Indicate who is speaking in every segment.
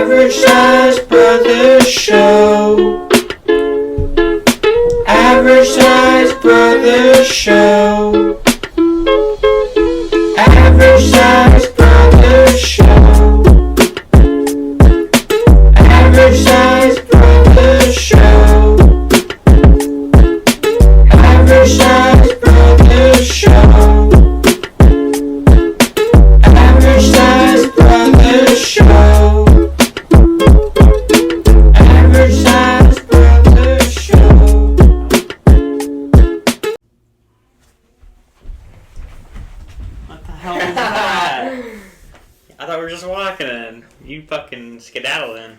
Speaker 1: Average Size Brothers Show. Average Size Brothers Show. Average Size Brothers Show. Average Size Brothers Show. Average Size Brothers Show. Average Size Brothers Show. Average Size Brothers Show.
Speaker 2: What the hell was that? I thought we were just walking in. You fucking skedaddled in.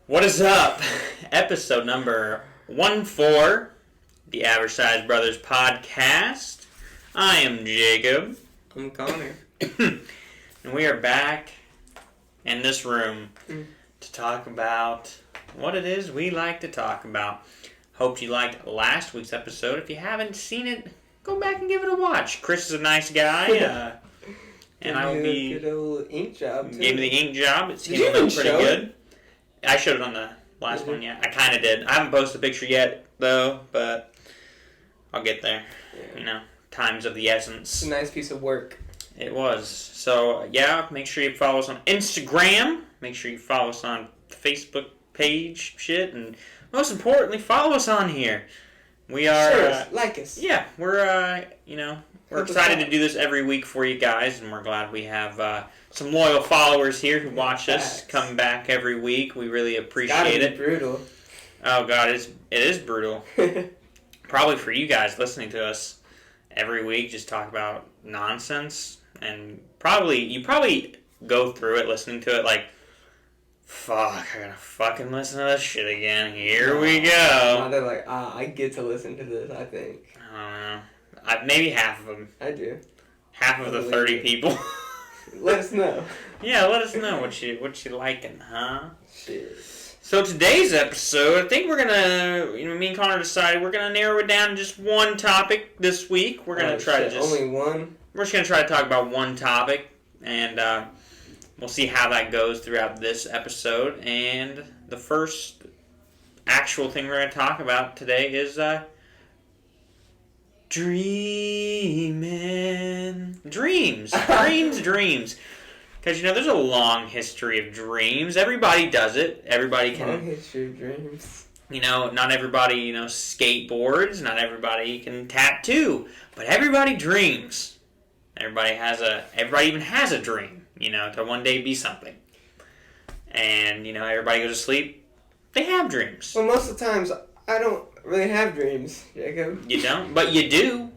Speaker 2: What is up? Episode number 14, the Average Size Brothers podcast. I am Jacob.
Speaker 1: I'm Connor.
Speaker 2: And we are back in this room to talk about what it is we like to talk about. Hope you liked last week's episode. If you haven't seen it, go back and give it a watch. Chris is a nice guy, and I will be...
Speaker 1: Good old ink job, too.
Speaker 2: Gave me the ink job. It seemed to look pretty good. I showed it on the last one, yeah. I kind of did. I haven't posted a picture yet, though, but I'll get there.
Speaker 1: Yeah.
Speaker 2: You know, time's of the essence.
Speaker 1: It's a nice piece of work.
Speaker 2: It was. So, yeah, make sure you follow us on Instagram. Make sure you follow us on the Facebook page, shit. And most importantly, follow us on here. We are...
Speaker 1: Sure, like us.
Speaker 2: Yeah, we're, we're excited to do this every week for you guys. And we're glad we have some loyal followers here who watch us come back every week. We really appreciate it.
Speaker 1: It's brutal.
Speaker 2: Oh, God, it is brutal. Probably for you guys listening to us every week, just talk about nonsense. And you probably go through it, listening to it like, fuck, I gotta fucking listen to this shit again. Here we go.
Speaker 1: Now they're like, I get to listen to this, I think.
Speaker 2: I don't know. Maybe half of them.
Speaker 1: I do.
Speaker 2: Half of the 30 people.
Speaker 1: Let us know.
Speaker 2: Yeah, let us know what you liking, huh?
Speaker 1: Shit.
Speaker 2: So today's episode, I think we're gonna, me and Connor decided we're gonna narrow it down to just one topic this week. We're gonna try to just...
Speaker 1: Only one?
Speaker 2: We're just going to try to talk about one topic, and we'll see how that goes throughout this episode. And the first actual thing we're going to talk about today is dreaming. Dreams. Dreams. Because, there's a long history of dreams. Everybody does it. Everybody can...
Speaker 1: Long history of dreams.
Speaker 2: Not everybody, skateboards. Not everybody can tattoo. But everybody dreams. Everybody even has a dream, to one day be something. And, everybody goes to sleep, they have dreams.
Speaker 1: Well, most of the times, I don't really have dreams, Jacob.
Speaker 2: You don't? But you do.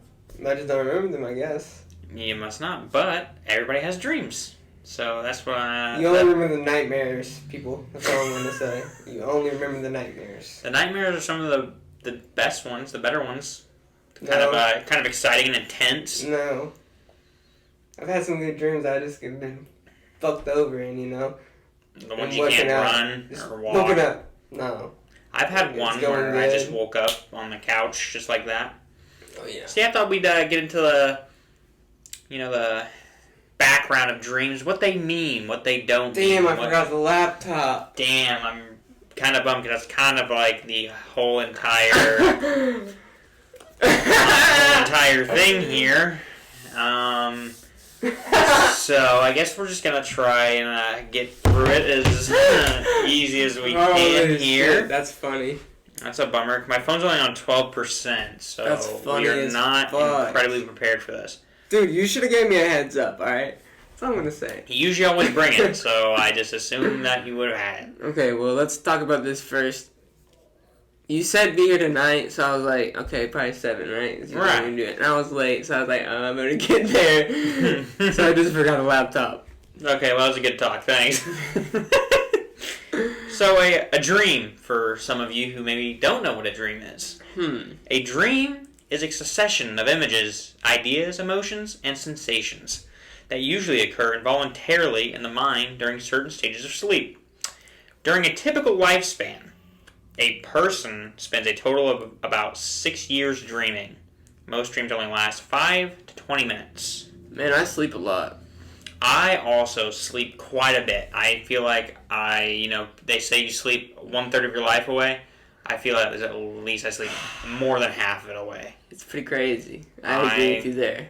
Speaker 1: I just don't remember them, I guess.
Speaker 2: You must not, but everybody has dreams. So that's what
Speaker 1: You only remember the nightmares, people. That's all I'm going to say. You only remember the nightmares.
Speaker 2: The nightmares are some of the best ones, the better ones. Kind of exciting and intense.
Speaker 1: No. I've had some good dreams I just have been fucked over in,
Speaker 2: The ones you can't run or walk.
Speaker 1: Looking up. No.
Speaker 2: I've had one where I just woke up on the couch just like that.
Speaker 1: Oh, yeah.
Speaker 2: See, I thought we'd get into the background of dreams, what they mean, what they don't mean.
Speaker 1: Damn, I forgot the laptop.
Speaker 2: Damn, I'm kind of bummed because that's kind of like the whole entire thing here. So I guess we're just gonna try and get through it as easy as we can here.
Speaker 1: Shit, that's funny.
Speaker 2: That's a bummer. My phone's only on 12%, so
Speaker 1: that's funny.
Speaker 2: We are not incredibly prepared for this.
Speaker 1: Dude, you should have gave me a heads up, alright? That's all I'm gonna say.
Speaker 2: You usually always bring it, so I just assumed that you would have had it.
Speaker 1: Okay, well, let's talk about this first. You said be here tonight, so I was like, okay, probably 7, right?
Speaker 2: Right.
Speaker 1: And I was late, so I was like, I'm gonna get there. So I just forgot a laptop.
Speaker 2: Okay, well, that was a good talk. Thanks. So, a dream, for some of you who maybe don't know what a dream is. A dream is a succession of images, ideas, emotions, and sensations that usually occur involuntarily in the mind during certain stages of sleep. During a typical lifespan, a person spends a total of about 6 years dreaming. Most dreams only last 5 to 20 minutes.
Speaker 1: Man, I sleep a lot.
Speaker 2: I also sleep quite a bit. I feel like they say you sleep 1/3 of your life away. I feel like at least I sleep more than half of it away.
Speaker 1: It's pretty crazy. I agree with you there.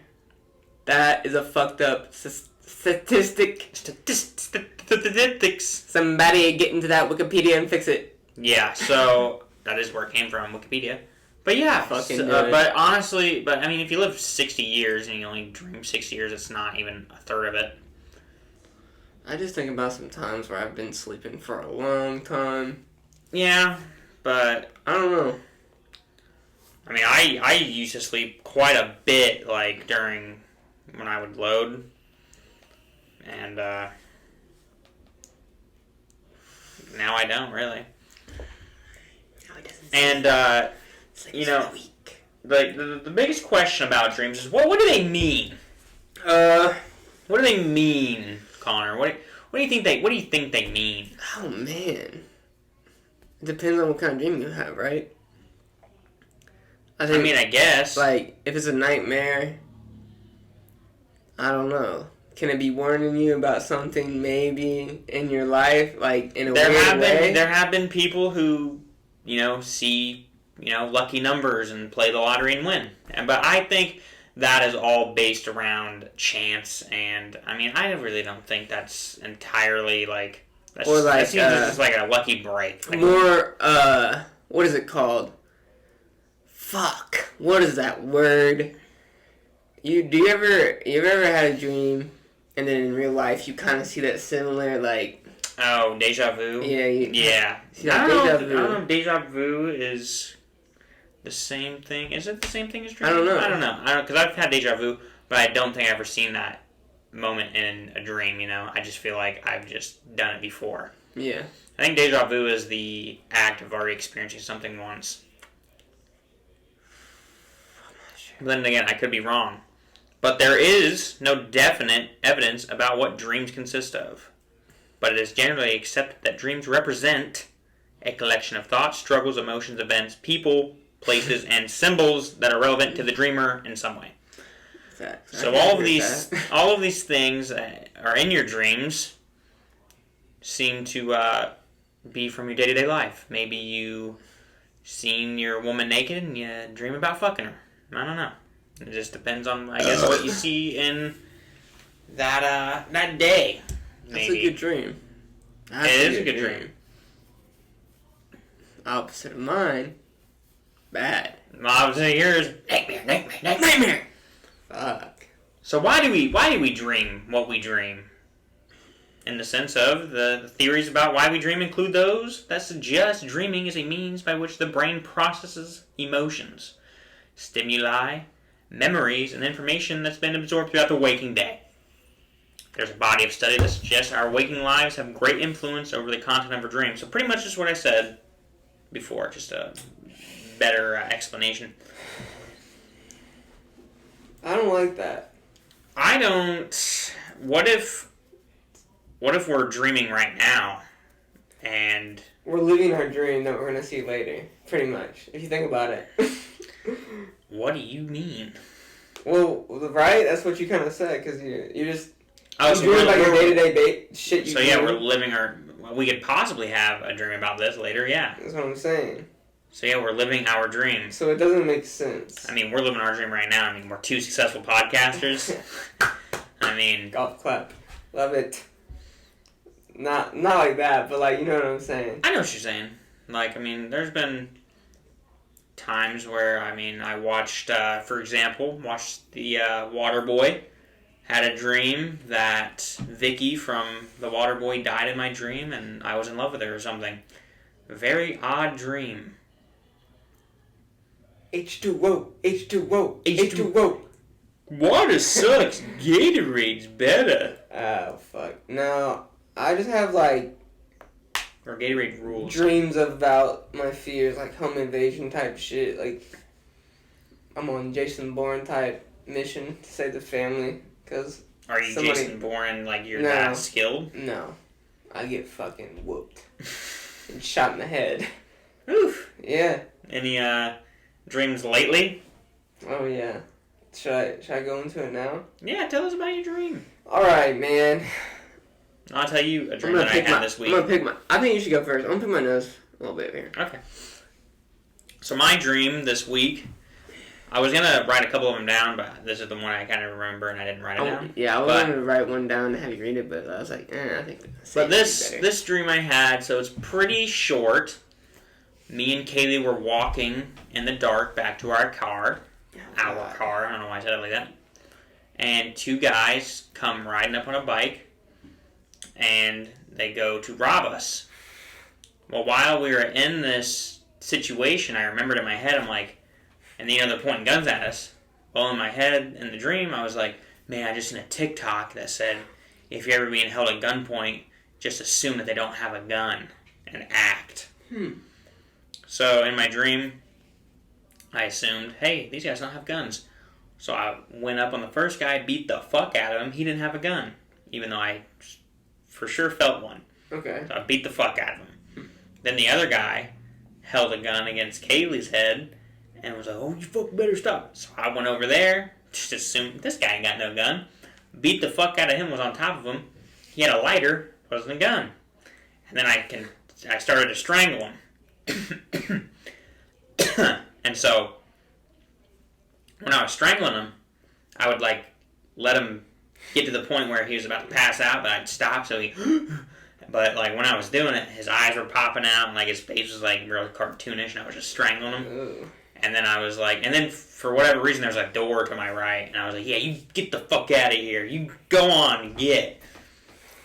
Speaker 1: That is a fucked up statistic.
Speaker 2: Statistics.
Speaker 1: Somebody get into that Wikipedia and fix it.
Speaker 2: Yeah, so that is where it came from, Wikipedia. But yeah, but honestly, I mean, if you live 60 years and you only dream 60 years, it's not even a third of it.
Speaker 1: I just think about some times where I've been sleeping for a long time.
Speaker 2: Yeah, but
Speaker 1: I don't know.
Speaker 2: I mean, I used to sleep quite a bit, like, during when I would load. And, now I don't, really.
Speaker 1: No, it doesn't.
Speaker 2: And, like, the biggest question about dreams is, what do they mean? What do they mean, Connor? What do you think they mean?
Speaker 1: Oh, man. It depends on what kind of dream you have, right?
Speaker 2: I guess.
Speaker 1: Like, if it's a nightmare, I don't know. Can it be warning you about something maybe in your life, like in a weird way?
Speaker 2: There have been people who, see, lucky numbers and play the lottery and win. But I think that is all based around chance, and I mean, I really don't think that's entirely like. That seems just like a lucky break. Like,
Speaker 1: more, what is it called? Fuck. What is that word? You've ever had a dream, and then in real life you kind of see that similar, like...
Speaker 2: Oh, deja vu?
Speaker 1: Yeah.
Speaker 2: Yeah. I don't know if deja vu is the same thing. Is it the same thing as dreaming?
Speaker 1: I don't know.
Speaker 2: Because I've had deja vu, but I don't think I've ever seen that moment in a dream, I just feel like I've just done it before.
Speaker 1: Yeah.
Speaker 2: I think deja vu is the act of already experiencing something once.
Speaker 1: I'm not sure.
Speaker 2: But then again, I could be wrong. But there is no definite evidence about what dreams consist of. But it is generally accepted that dreams represent a collection of thoughts, struggles, emotions, events, people, places, and symbols that are relevant to the dreamer in some way. So all of these things that are in your dreams seem to be from your day-to-day life. Maybe you seen your woman naked and you dream about fucking her. I don't know. It just depends on, I guess, what you see in that day. Maybe.
Speaker 1: That's a good dream.
Speaker 2: It is a good dream.
Speaker 1: Opposite of mine, bad.
Speaker 2: Opposite of yours, nightmare.
Speaker 1: Fuck.
Speaker 2: So why do we dream what we dream? In the sense of the theories about why we dream include those that suggest dreaming is a means by which the brain processes emotions, stimuli, memories, and information that's been absorbed throughout the waking day. There's a body of study that suggests our waking lives have great influence over the content of our dreams. So pretty much just what I said before, just a better explanation.
Speaker 1: I don't like that.
Speaker 2: I don't. What if we're dreaming right now, and
Speaker 1: we're living our dream that we're gonna see later? Pretty much, if you think about it.
Speaker 2: What do you mean?
Speaker 1: Well, right? That's what you kind of said, because you just.
Speaker 2: Oh, so
Speaker 1: dream about your day-to-day shit. You
Speaker 2: so yeah, we're living our. We could possibly have a dream about this later. Yeah.
Speaker 1: That's what I'm saying.
Speaker 2: So yeah, we're living our dream.
Speaker 1: So it doesn't make sense.
Speaker 2: I mean, we're living our dream right now. I mean, we're two successful podcasters. I mean,
Speaker 1: golf clap, love it. Not like that, but like, you know what I'm saying.
Speaker 2: I know what you're saying. Like, I mean, there's been times where I watched, for example, the Waterboy. Had a dream that Vicky from the Waterboy died in my dream, and I was in love with her or something. A very odd dream.
Speaker 1: H2O, H2O, H2O.
Speaker 2: Water sucks. Gatorade's better.
Speaker 1: Oh, fuck. No, I just have, like...
Speaker 2: Or Gatorade rules.
Speaker 1: Dreams about my fears, like home invasion type shit. Like, I'm on Jason Bourne type mission to save the family. Cause
Speaker 2: are you Jason Bourne, like you're that skilled?
Speaker 1: No. I get fucking whooped. And shot in the head.
Speaker 2: Oof.
Speaker 1: Yeah.
Speaker 2: Any dreams lately?
Speaker 1: Oh yeah. Should I go into it now?
Speaker 2: Yeah, tell us about your dream.
Speaker 1: Alright, man.
Speaker 2: I'll tell you a dream that I had this week.
Speaker 1: I think you should go first. I'm gonna pick my nose a little bit here.
Speaker 2: Okay. So my dream this week, I was going to write a couple of them down, but this is the one I kind of remember and I didn't write it down.
Speaker 1: Yeah, I was going to write one down and have you read it, but I was like, I think...
Speaker 2: But this dream I had, so it's pretty short. Me and Kaylee were walking in the dark back to our car. Our car. I don't know why I said it like that. And two guys come riding up on a bike, and they go to rob us. Well, while we were in this situation, I remembered in my head, I'm like, and they're pointing guns at us. Well, in my head, in the dream, I was like, man, I just seen a TikTok that said, if you're ever being held at gunpoint, just assume that they don't have a gun and act. So in my dream, I assumed, hey, these guys don't have guns. So I went up on the first guy, beat the fuck out of him. He didn't have a gun, even though I for sure felt one.
Speaker 1: Okay.
Speaker 2: So I beat the fuck out of him. Then the other guy held a gun against Kaylee's head and was like, oh, you fucking better stop. So I went over there, just assumed this guy ain't got no gun. Beat the fuck out of him, was on top of him. He had a lighter, wasn't a gun. And then I started to strangle him. And so when I was strangling him, I would let him get to the point where he was about to pass out, but I'd stop so he... But when I was doing it, his eyes were popping out and his face was real cartoonish, and I was just strangling him.
Speaker 1: Ooh.
Speaker 2: And then I was and then for whatever reason, there's a door to my right, and I was like, yeah, you get the fuck out of here. You go on, get.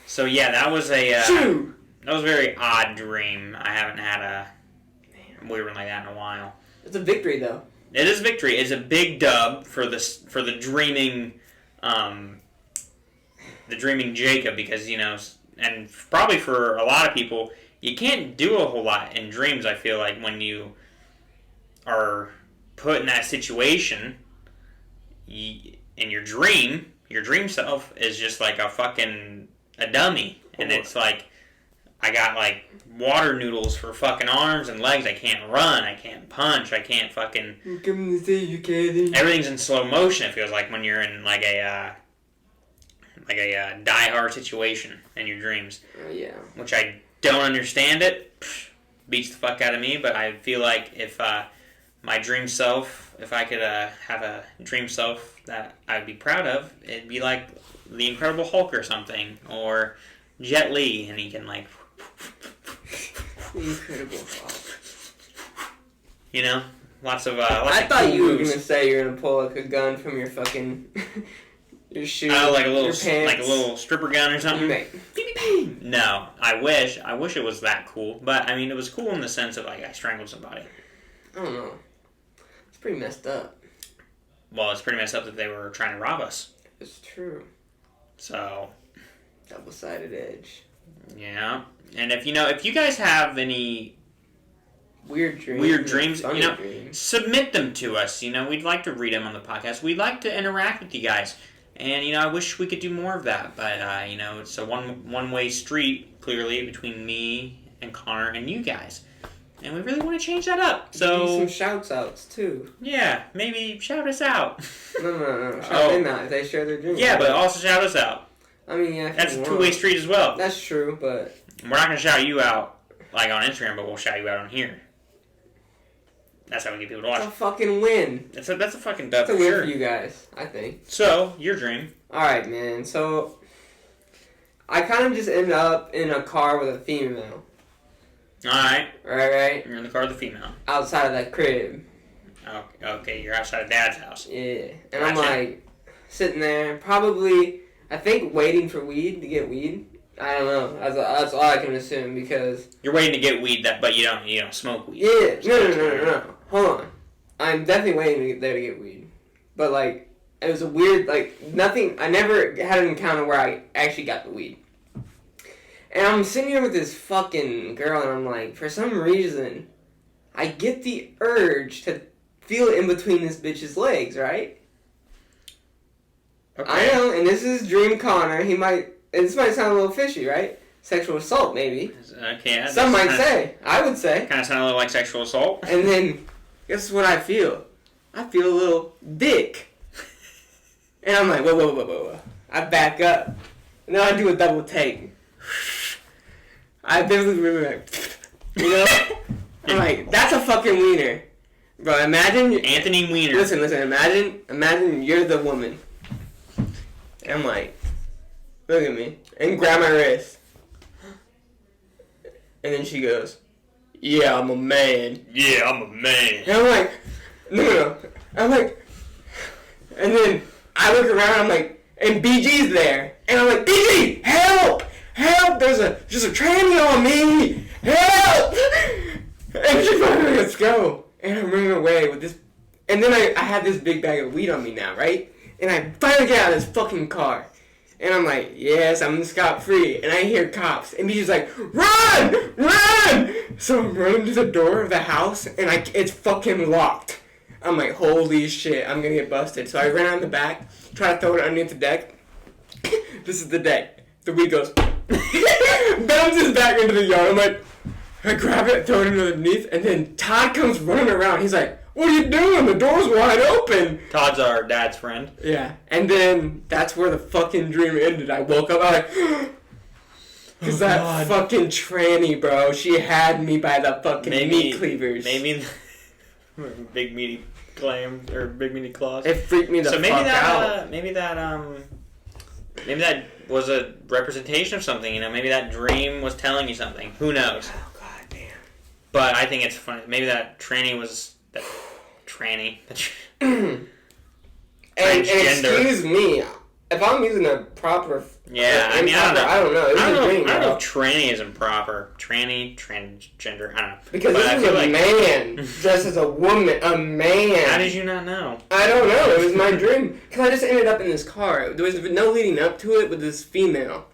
Speaker 2: So yeah, that was that was a very odd dream. I haven't had a weird one like that in a while.
Speaker 1: It's a victory, though.
Speaker 2: It is a victory. It's a big dub for the dreaming Jacob, because and probably for a lot of people, you can't do a whole lot in dreams. I feel like when you are put in that situation, in your dream self is just a dummy, and it's I got water noodles for fucking arms and legs. I can't run. I can't punch. I can't fucking.
Speaker 1: I'm coming to save you, Katie.
Speaker 2: Everything's in slow motion. It feels like when you're in a die-hard situation in your dreams.
Speaker 1: Yeah.
Speaker 2: Which I don't understand it. Beats the fuck out of me. But I feel like if my dream self, if I could have a dream self that I'd be proud of, it'd be like the Incredible Hulk or something, or Jet Li, and he can
Speaker 1: The Incredible Hulk.
Speaker 2: Lots of
Speaker 1: I thought
Speaker 2: cool
Speaker 1: you were
Speaker 2: moves.
Speaker 1: gonna say you're gonna pull a gun from your fucking your shoe.
Speaker 2: Oh, like a
Speaker 1: your pants.
Speaker 2: little stripper gun or something.
Speaker 1: Right.
Speaker 2: No, I wish it was that cool. But I mean, it was cool in the sense of I strangled somebody.
Speaker 1: I don't know. It's pretty messed up.
Speaker 2: Well, it's pretty messed up that they were trying to rob us.
Speaker 1: It's true.
Speaker 2: So.
Speaker 1: Double-sided edge.
Speaker 2: Yeah, and if you guys have any
Speaker 1: weird dreams,
Speaker 2: dreams, submit them to us. We'd like to read them on the podcast. We'd like to interact with you guys, and I wish we could do more of that. But it's a one-way street clearly between me and Connor and you guys, and we really want to change that up. So
Speaker 1: some shouts outs too.
Speaker 2: Yeah, maybe shout us out.
Speaker 1: No. Shout them out if they share their dreams.
Speaker 2: Yeah, but also shout us out.
Speaker 1: I mean, yeah.
Speaker 2: That's a two-way street as well.
Speaker 1: That's true, but
Speaker 2: we're not gonna shout you out on Instagram, but we'll shout you out on here. That's how we get people to watch.
Speaker 1: That's a fucking win.
Speaker 2: That's a fucking dub.
Speaker 1: That's a win for you guys, I think.
Speaker 2: So, your dream.
Speaker 1: Alright, man. So, I kind of just ended up in a car with a female.
Speaker 2: Alright.
Speaker 1: Right?
Speaker 2: You're in the car with a female.
Speaker 1: Outside of that crib.
Speaker 2: Okay, you're outside of Dad's house.
Speaker 1: Yeah. And I'm sitting there, probably, I think, waiting for weed, to get weed. I don't know. That's all I can assume, because...
Speaker 2: You're waiting to get weed, but you don't smoke weed.
Speaker 1: Yeah. No. Hold on. I'm definitely waiting to get there to get weed. But, it was a weird, nothing... I never had an encounter where I actually got the weed. And I'm sitting here with this fucking girl, and I'm like, for some reason, I get the urge to feel it in between this bitch's legs, right?
Speaker 2: Okay.
Speaker 1: I know, and this is Dream Connor. This might sound a little fishy, right? Sexual assault, maybe.
Speaker 2: Okay.
Speaker 1: Some might say. I would say.
Speaker 2: Kind of sound a little like sexual assault.
Speaker 1: And then, guess what I feel? I feel a little dick. And I'm like, whoa. I back up. And then I do a double take. I vividly remember, you know? I'm like, that's a fucking wiener. Bro, imagine...
Speaker 2: Anthony Weiner.
Speaker 1: Listen, imagine you're the woman. And I'm like, look at me. And grab my wrist. And then she goes, yeah, I'm a man.
Speaker 2: Yeah, I'm a man.
Speaker 1: And I'm like, no. I'm like, and then I look around, I'm like, and BG's there. And I'm like, BG, help! Help! There's a tranny on me! Help! And she finally lets go. And I'm running away with this. And then I had this big bag of weed on me now, right? And I finally get out of this fucking car. And I'm like, yes, I'm scot-free. And I hear cops. And BG's like, run! Run! So I'm running to the door of the house. And it's fucking locked. I'm like, holy shit, I'm gonna get busted. So I ran out the back, try to throw it underneath the deck. This is the deck. The weed goes, bounces back into the yard. I'm like, I grab it, throw it underneath, and then Todd comes running around. He's like, what are you doing? The door's wide open.
Speaker 2: Todd's our dad's friend.
Speaker 1: Yeah. And then that's where the fucking dream ended. I woke up, I was like, because that fucking tranny, bro, she had me by the fucking meat cleavers.
Speaker 2: Maybe big meaty clam or big meaty claws.
Speaker 1: It freaked me the fuck out.
Speaker 2: Maybe that was a representation of something. You know, maybe that dream was telling you something. Who knows?
Speaker 1: Oh god damn.
Speaker 2: But I think it's funny. Maybe that tranny was that tranny.
Speaker 1: And excuse me, if I'm using a proper.
Speaker 2: Yeah, I mean, I
Speaker 1: don't know.
Speaker 2: I don't know if tranny is improper. Tranny, transgender, I don't know.
Speaker 1: Because
Speaker 2: but
Speaker 1: this is a man dressed as a woman. A man.
Speaker 2: How did you not know?
Speaker 1: I don't know. It was my dream. Because I just ended up in this car. There was no leading up to it with this female.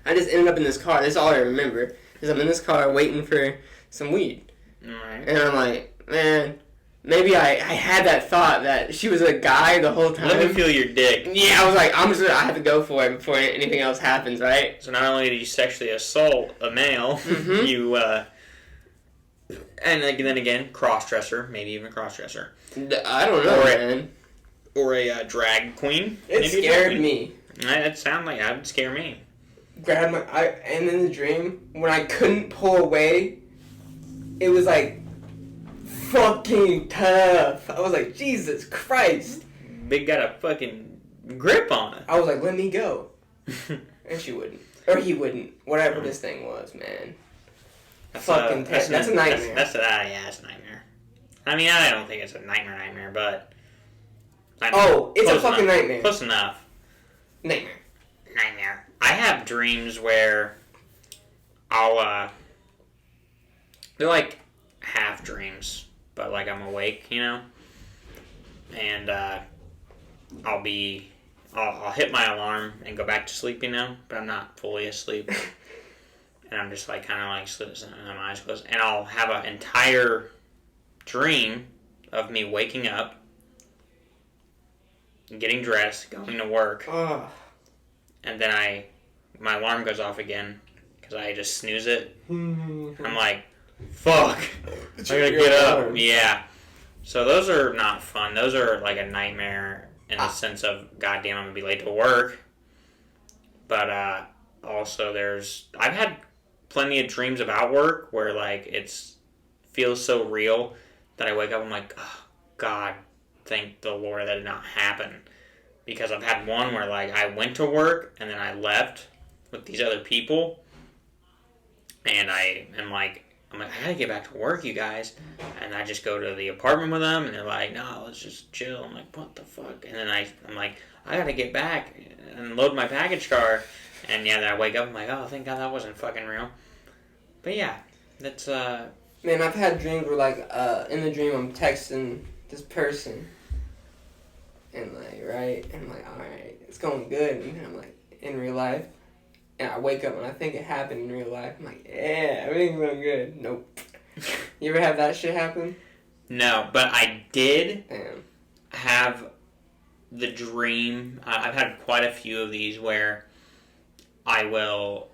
Speaker 1: I just ended up in this car. That's all I remember. Is I'm in this car waiting for some weed.
Speaker 2: Alright.
Speaker 1: And I'm like, man, maybe I had that thought that she was a guy the whole time.
Speaker 2: Let me feel your dick.
Speaker 1: Yeah, I was like, I have to go for it before anything else happens, right?
Speaker 2: So not only did you sexually assault a male, you, and then again, cross-dresser, maybe even cross-dresser.
Speaker 1: I don't know, man.
Speaker 2: Or a drag queen.
Speaker 1: It scared me.
Speaker 2: That would scare me.
Speaker 1: And in the dream, when I couldn't pull away, it was like, fucking tough. I was like, Jesus Christ.
Speaker 2: Big got a fucking grip on it.
Speaker 1: I was like, let me go. And she wouldn't. Or he wouldn't. Whatever this thing was, man. That's a nightmare.
Speaker 2: That's a nightmare. I mean, I don't think it's a nightmare, but...
Speaker 1: It's a fucking nightmare.
Speaker 2: Close enough.
Speaker 1: Nightmare.
Speaker 2: I have dreams where I'll, they're like half dreams. But, like, I'm awake, you know? And, I'll hit my alarm and go back to sleep, you know? But I'm not fully asleep. And I'm just, like, kind of, like, my eyes closed. And I'll have an entire dream of me waking up, getting dressed, going to work. And then my alarm goes off again because I just snooze it. I'm like... Fuck. I gotta get up. Yeah. So those are not fun. Those are like a nightmare in the sense of, goddamn, I'm gonna be late to work. But also I've had plenty of dreams about work where like feels so real that I wake up, I'm like, oh, God, thank the Lord that did not happen. Because I've had one where like I went to work and then I left with these other people and I'm like, I gotta get back to work, you guys. And I just go to the apartment with them, and they're like, no, let's just chill. I'm like, what the fuck? And then I'm like, I gotta get back and load my package car. And yeah, then I wake up, I'm like, oh, thank God that wasn't fucking real. But yeah, that's,
Speaker 1: Man, I've had dreams where, like, in the dream I'm texting this person. And, like, right? And I'm like, alright, it's going good. And I'm like, in real life. And I wake up and I think it happened in real life. I'm like, yeah, everything's going good. Nope. You ever have that shit happen?
Speaker 2: No, but I did have the dream. I've had quite a few of these where I will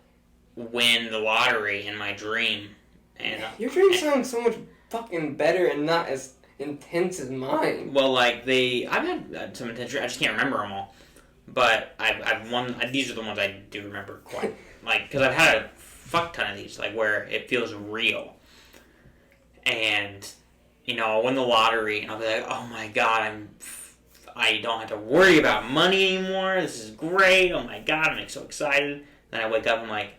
Speaker 2: win the lottery in my dream. And
Speaker 1: your dream sounds so much fucking better and not as intense as mine.
Speaker 2: Well, like, I've had some intense dreams. I just can't remember them all. But I've won. These are the ones I do remember quite, like, because I've had a fuck ton of these, like, where it feels real. And, I'll win the lottery, and I'll be like, oh my god, I don't have to worry about money anymore. This is great. Oh my god, I'm so excited. Then I wake up, I'm like,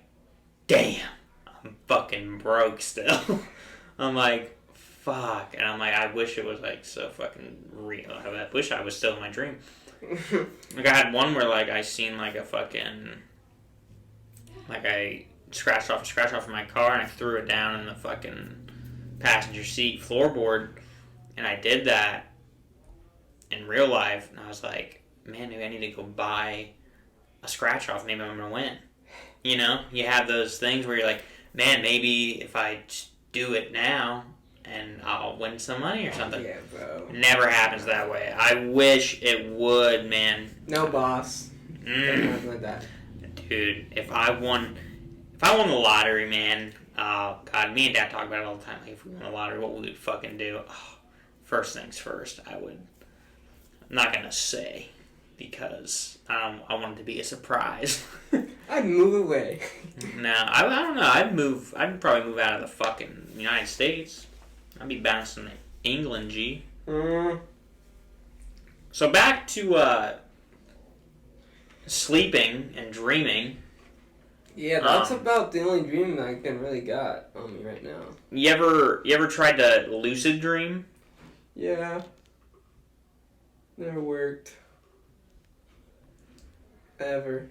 Speaker 2: damn, I'm fucking broke still. I'm like, fuck. And I'm like, I wish it was, like, so fucking real. I wish I was still in my dream. Like, I had one where, like, I seen, like, a fucking, like, I scratched off of my car, and I threw it down in the fucking passenger seat floorboard, and I did that in real life, and I was like, man, maybe I need to go buy a scratch off. Maybe I'm gonna win. You have those things where you're like, man, maybe if I do it now, and I'll win some money or something.
Speaker 1: Yeah, bro.
Speaker 2: Never happens that way. I wish it would, man.
Speaker 1: No, boss. Nothing like that.
Speaker 2: Dude, if I won the lottery, man. Oh god, me and Dad talk about it all the time. Like, if we won the lottery, what would we fucking do? Oh, first things first, I'm not gonna say, because I want it to be a surprise.
Speaker 1: I'd move away.
Speaker 2: No, I don't know. I'd probably move out of the fucking United States. I'd be bouncing to England, G. So back to sleeping and dreaming.
Speaker 1: Yeah, that's about the only dream I can really got on me right now.
Speaker 2: You ever tried to lucid dream?
Speaker 1: Yeah. Never worked. Ever.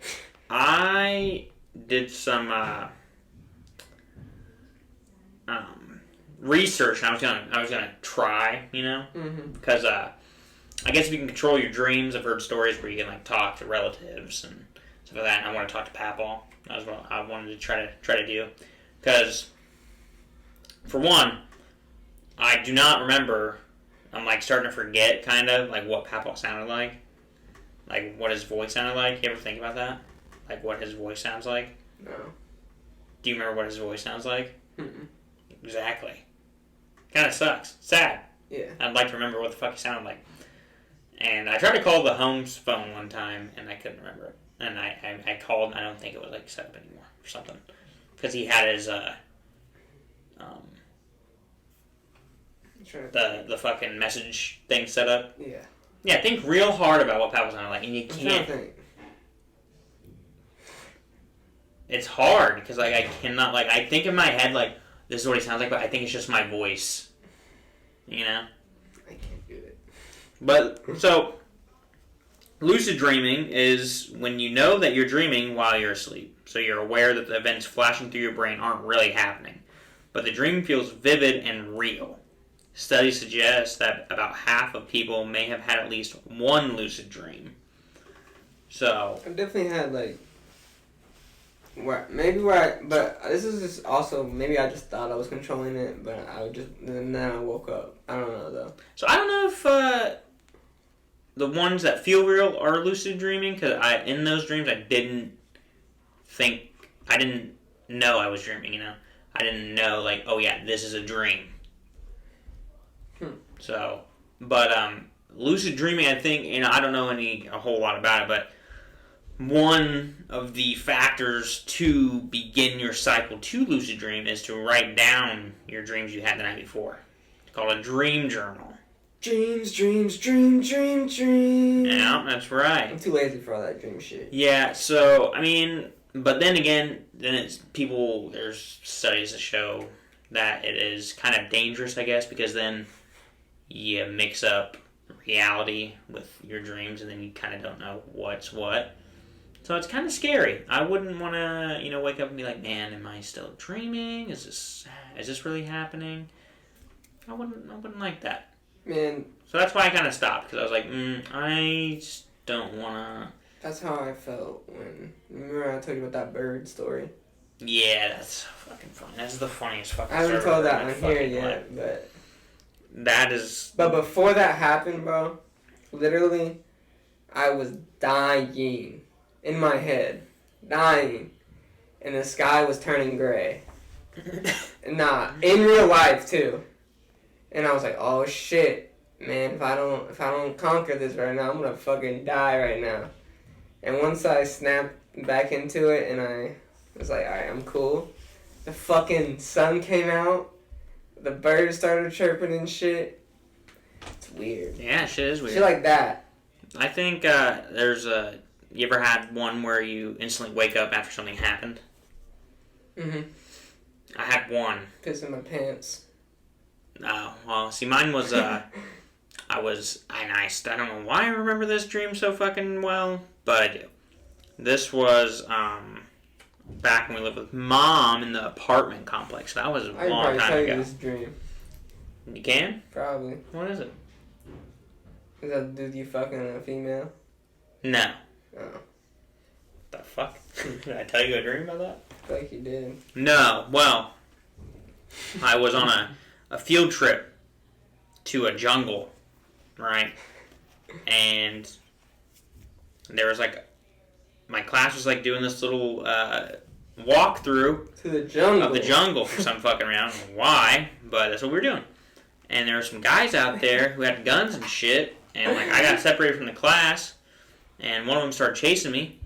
Speaker 2: I did some research, and I was gonna try, because I guess if you can control your dreams, I've heard stories where you can, like, talk to relatives and stuff like that. And I want to talk to Papaw. That's what I wanted to try to do, because for one, I do not remember. I'm, like, starting to forget, kind of, like, what Papaw sounded like what his voice sounded like. You ever think about that? Like, what his voice sounds like?
Speaker 1: No.
Speaker 2: Do you remember what his voice sounds like?
Speaker 1: Mm-mm.
Speaker 2: Exactly. Kind of sucks. Sad.
Speaker 1: Yeah.
Speaker 2: I'd like to remember what the fuck he sounded like. And I tried to call the home's phone one time, and I couldn't remember it. And I called, and I don't think it was, like, set up anymore or something. Because he had his, the fucking message thing set up.
Speaker 1: Yeah.
Speaker 2: Yeah, think real hard about what Pat was sounding like, and you can't. It's hard, because, like, I cannot, like, I think in my head, like, this is what he sounds like, but I think it's just my voice.
Speaker 1: I can't do it.
Speaker 2: But, so, lucid dreaming is when you know that you're dreaming while you're asleep. So you're aware that the events flashing through your brain aren't really happening. But the dream feels vivid and real. Studies suggest that about half of people may have had at least one lucid dream. So,
Speaker 1: I've definitely had, like, but this is just also, maybe I just thought I was controlling it, but then I woke up. I don't know, though.
Speaker 2: So I don't know if the ones that feel real are lucid dreaming, because in those dreams I didn't know I was dreaming, I didn't know, like, oh yeah, this is a dream. So, but lucid dreaming, I think, I don't know a whole lot about it, but one of the factors to begin your cycle to lucid dream is to write down your dreams you had the night before. It's called a dream journal.
Speaker 1: Dreams, dream.
Speaker 2: Yeah, that's right.
Speaker 1: I'm too lazy for all that dream shit.
Speaker 2: Yeah, so, I mean, but then again, there's studies that show that it is kind of dangerous, I guess, because then you mix up reality with your dreams, and then you kind of don't know what's what. So it's kind of scary. I wouldn't want to, wake up and be like, man, am I still dreaming? Is this really happening? I wouldn't like that.
Speaker 1: Man.
Speaker 2: So that's why I kind of stopped, because I was like, I just don't want to.
Speaker 1: That's how I felt when, remember I told you about that bird story?
Speaker 2: Yeah, that's so fucking funny. That's the funniest fucking story.
Speaker 1: I haven't told that on here yet,
Speaker 2: life.
Speaker 1: but.
Speaker 2: That is.
Speaker 1: But before that happened, bro, literally, I was dying. In my head. Dying. And the sky was turning gray. Nah, in real life too. And I was like, oh shit, man, if I don't conquer this right now, I'm gonna fucking die right now. And once I snapped back into it and I was like, alright, I'm cool, the fucking sun came out, the birds started chirping and shit. It's weird.
Speaker 2: Yeah, shit is weird.
Speaker 1: Shit like that.
Speaker 2: I think there's a... You ever had one where you instantly wake up after something happened?
Speaker 1: Mm-hmm.
Speaker 2: I had one.
Speaker 1: Pissing my pants.
Speaker 2: Oh, well, see, mine was, I don't know why I remember this dream so fucking well, but I do. This was, back when we lived with Mom in the apartment complex. That was a long time
Speaker 1: tell
Speaker 2: ago.
Speaker 1: you this dream.
Speaker 2: You can?
Speaker 1: Probably.
Speaker 2: What is it?
Speaker 1: Is that dude you fucking a female?
Speaker 2: No.
Speaker 1: Oh.
Speaker 2: The fuck? Did I tell you a dream about that?
Speaker 1: I feel like you did.
Speaker 2: No. Well, I was on a field trip to a jungle, right? And there was like, my class was like doing this little walkthrough
Speaker 1: To the jungle.
Speaker 2: of the jungle for some fucking reason. I don't know why, but that's what we were doing. And there were some guys out there who had guns and shit, and like I got separated from the class, and one of them started chasing me.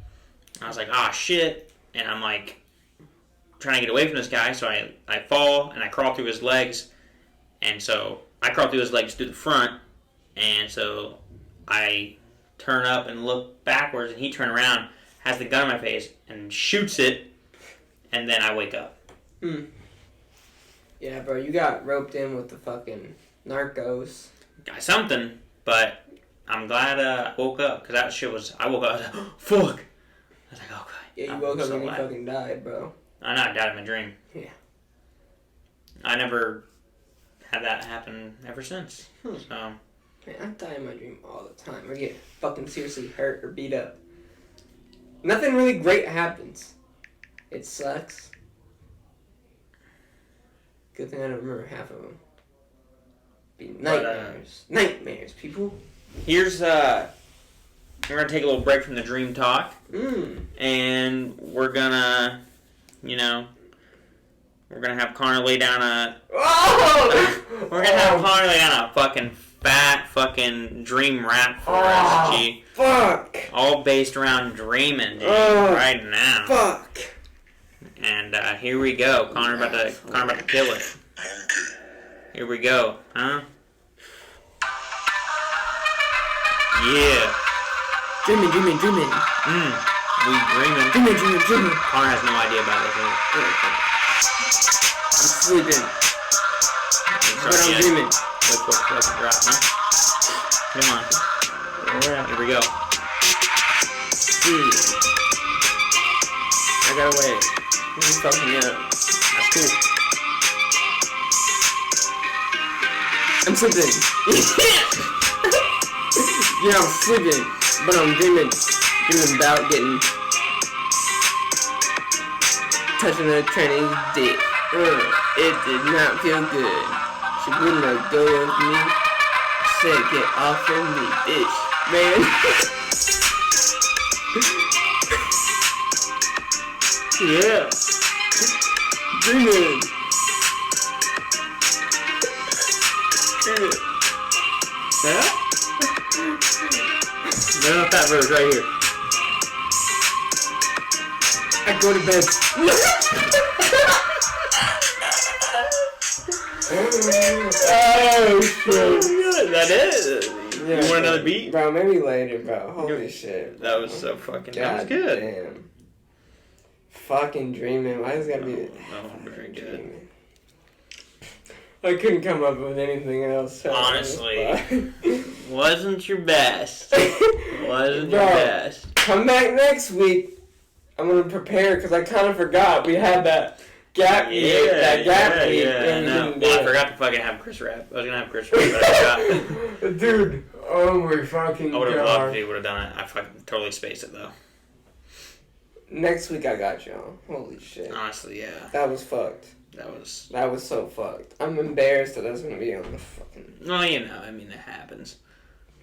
Speaker 2: I was like, ah, shit, and I'm like trying to get away from this guy, so I fall and I crawl through his legs, and so I crawl through his legs through the front, and so I turn up and look backwards, and he turned around, has the gun in my face, and shoots it, and then I wake up.
Speaker 1: Yeah, bro, you got roped in with the fucking narcos.
Speaker 2: Got something, but I'm glad I woke up, because that shit was, I woke up, I was like, oh, fuck. I was like, okay.
Speaker 1: Yeah, you woke up and you fucking died, bro.
Speaker 2: I know, I died in my dream.
Speaker 1: Yeah.
Speaker 2: I never had that happen ever since. So.
Speaker 1: Man, I die in my dream all the time. I get fucking seriously hurt or beat up. Nothing really great happens. It sucks. Good thing I don't remember half of them. Be nightmares. Nightmares, people.
Speaker 2: Here's, we're going to take a little break from the dream talk. And we're going to, we're going to have Connor lay down we're going to have Connor lay down a fucking fat fucking dream rap for us, G.
Speaker 1: Fuck!
Speaker 2: All based around dreaming, G, right now.
Speaker 1: Fuck!
Speaker 2: And here we go. Connor about to kill it. Here we go, huh? Yeah.
Speaker 1: Dreaming.
Speaker 2: We dreaming.
Speaker 1: Dreaming.
Speaker 2: Connor has no idea about this.
Speaker 1: I'm sleeping. But I'm dreaming.
Speaker 2: Let's drop, huh? Come on. Here we go.
Speaker 1: I gotta wait. You're fucking me up.
Speaker 2: That's cool.
Speaker 1: I'm sleeping. Yeah, I'm sleeping, but I'm dreaming about getting touching a tranny's dick. It did not feel good. She wouldn't let go of me. Said, get off of me, bitch, man. Yeah. Dreaming. Yeah.
Speaker 2: No, that verse right here.
Speaker 1: I go to bed. Oh shit.
Speaker 2: That is.
Speaker 1: Yeah,
Speaker 2: You want another beat?
Speaker 1: Bro, maybe later, bro. Holy shit.
Speaker 2: That was so fucking.
Speaker 1: God
Speaker 2: that was good.
Speaker 1: Damn. Fucking dreaming. Why does it gotta be?
Speaker 2: Oh, very good.
Speaker 1: Dreaming. I couldn't come up with anything else.
Speaker 2: Honestly, wasn't your best. Wasn't your
Speaker 1: Bro,
Speaker 2: best.
Speaker 1: Come back next week. I'm gonna prepare because I kind of forgot we had that gap week. That gap week.
Speaker 2: Yeah, no. Well, I forgot to fucking have Chris rap. I was gonna have Chris rap, but I forgot.
Speaker 1: Dude, oh my fucking god.
Speaker 2: I would have loved if you would have done it. I fucking totally spaced it though.
Speaker 1: Next week I got y'all. Holy shit.
Speaker 2: Honestly, yeah.
Speaker 1: That was fucked. That was so fucked. I'm embarrassed that I was gonna be on the fucking.
Speaker 2: Well, I mean, it happens.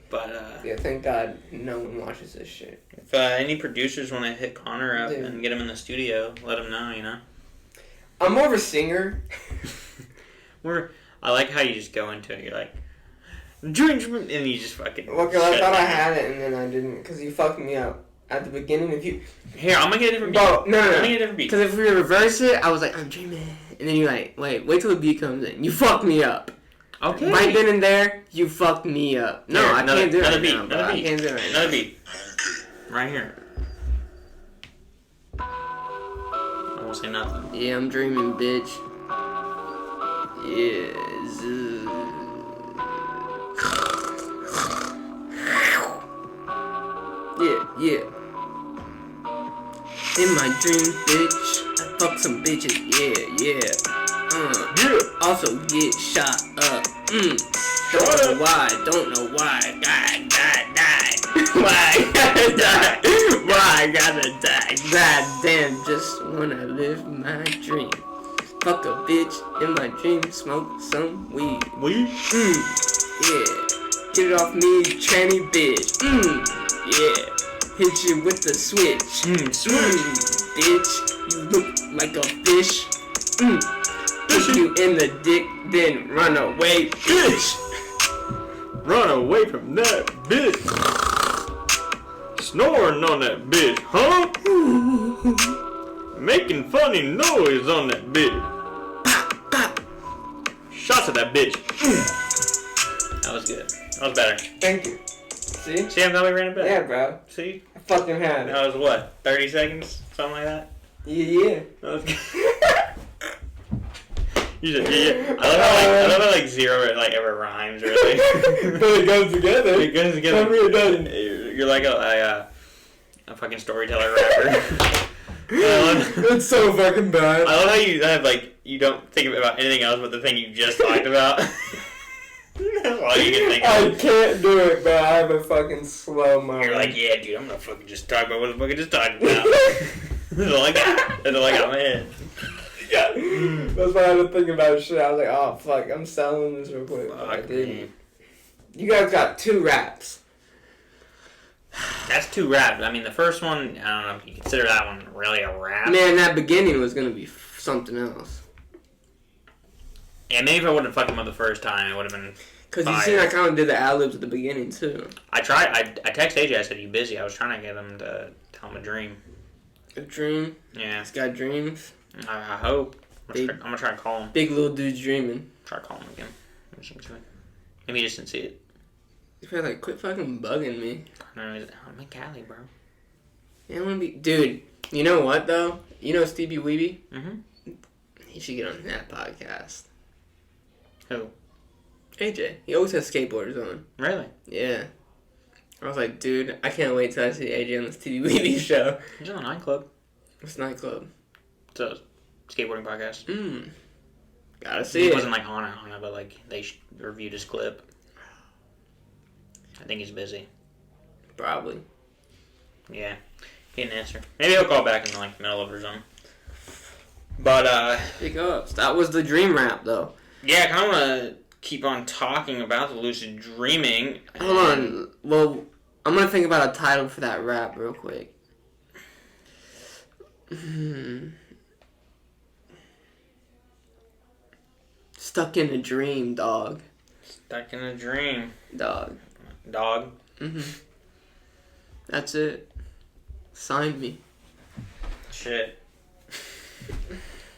Speaker 2: But,
Speaker 1: yeah, thank God no one watches this shit.
Speaker 2: If any producers want to hit Connor up
Speaker 1: Dude.
Speaker 2: and get him in the studio, let him know,
Speaker 1: I'm more of a singer.
Speaker 2: I like how you just go into it. You're like, dream, and you just fucking.
Speaker 1: Well, cause I thought I had it and then I didn't, cause you fucked me up at the beginning, if you...
Speaker 2: Here, I'm gonna get a different beat.
Speaker 1: Bro, no.
Speaker 2: I'm gonna get a different beat.
Speaker 1: Because if we reverse it, I was like, I'm dreaming. And then you're like, wait till the beat comes in. You fucked me up.
Speaker 2: Okay.
Speaker 1: Right then and there, you fucked me up. No,
Speaker 2: Here,
Speaker 1: I can't do it right
Speaker 2: beat,
Speaker 1: now, bro. I can't do it right now.
Speaker 2: Another beat. Right here. I won't say nothing.
Speaker 1: Yeah, I'm dreaming, bitch. Yeah. Yeah. In my dreams, bitch, I fuck some bitches. Yeah. Also get shot up. Don't know why. Die. Why I gotta die? God damn, just wanna live my dream. Fuck a bitch in my dream, smoke some weed.
Speaker 2: Weed?
Speaker 1: Yeah. Get it off me, tranny bitch. Yeah. Hit you with the switch. Bitch, you look like a fish. Push you in the dick, then run away, bitch.
Speaker 2: Run away from that bitch. Snoring on that bitch, huh? Making funny noise on that bitch. Shots at that bitch. That was good. That was better.
Speaker 1: Thank you. See?
Speaker 2: See how Melly ran it back?
Speaker 1: Yeah, bro.
Speaker 2: See?
Speaker 1: I fucking had it.
Speaker 2: That was what? 30 seconds? Something like that?
Speaker 1: Yeah.
Speaker 2: That was good. You said, yeah. I love how like zero ever rhymes really.
Speaker 1: But it goes together.
Speaker 2: It goes together.
Speaker 1: Tell me it doesn't.
Speaker 2: You're like a fucking storyteller rapper.
Speaker 1: It's so fucking bad.
Speaker 2: I love how you have you don't think about anything else but the thing you just talked about. That's all you can think
Speaker 1: I
Speaker 2: of.
Speaker 1: can't do it, bro. I have a fucking slow mind.
Speaker 2: You're like, yeah, dude, I'm gonna fucking just talk about what the fuck I just talked about. That's all I got. That's all I got in my head.
Speaker 1: Yeah. That's why I had to think about shit. I was like, oh fuck, I'm selling this real quick.
Speaker 2: Fuck,
Speaker 1: I didn't. You guys got 2 raps.
Speaker 2: That's 2 raps. I mean, the first one, I don't know if you consider that one really a rap.
Speaker 1: Man, that beginning was gonna be something else.
Speaker 2: Yeah, maybe if I wouldn't have fucked him up the first time, it would have been.
Speaker 1: Cause you seen I kind of did the ad-libs at the beginning too.
Speaker 2: I tried. I texted AJ. I said, "You busy?" I was trying to get him to tell him a dream.
Speaker 1: A dream.
Speaker 2: Yeah.
Speaker 1: He's got dreams.
Speaker 2: I hope. I'm gonna try and call him.
Speaker 1: Big little dude's dreaming.
Speaker 2: Try to call him again. Maybe he just didn't see it.
Speaker 1: He's probably like, quit fucking bugging me.
Speaker 2: No, I'm in Cali, bro.
Speaker 1: Yeah, I wanna be... Dude, you know what, though? You know Stevie Weeby?
Speaker 2: Mm-hmm.
Speaker 1: He should get on that podcast.
Speaker 2: Who?
Speaker 1: AJ. He always has skateboarders on.
Speaker 2: Really?
Speaker 1: Yeah. I was like, dude, I can't wait till I see AJ on this Stevie Weeby show.
Speaker 2: He's on a nightclub.
Speaker 1: What's nightclub?
Speaker 2: It's a skateboarding podcast.
Speaker 1: Gotta see
Speaker 2: He
Speaker 1: it.
Speaker 2: wasn't on it, but they reviewed his clip. I think he's busy.
Speaker 1: Probably.
Speaker 2: Yeah. He didn't answer. Maybe he'll call back in the middle of or something. But
Speaker 1: Big ups. That was the dream rap, though.
Speaker 2: yeah, I kind of want to keep on talking about the lucid dreaming.
Speaker 1: Hold on. Well, I'm gonna think about a title for that rap real quick. Stuck in a dream, dog.
Speaker 2: Stuck in a dream.
Speaker 1: Dog.
Speaker 2: Dog.
Speaker 1: That's it. Sign me.
Speaker 2: Shit.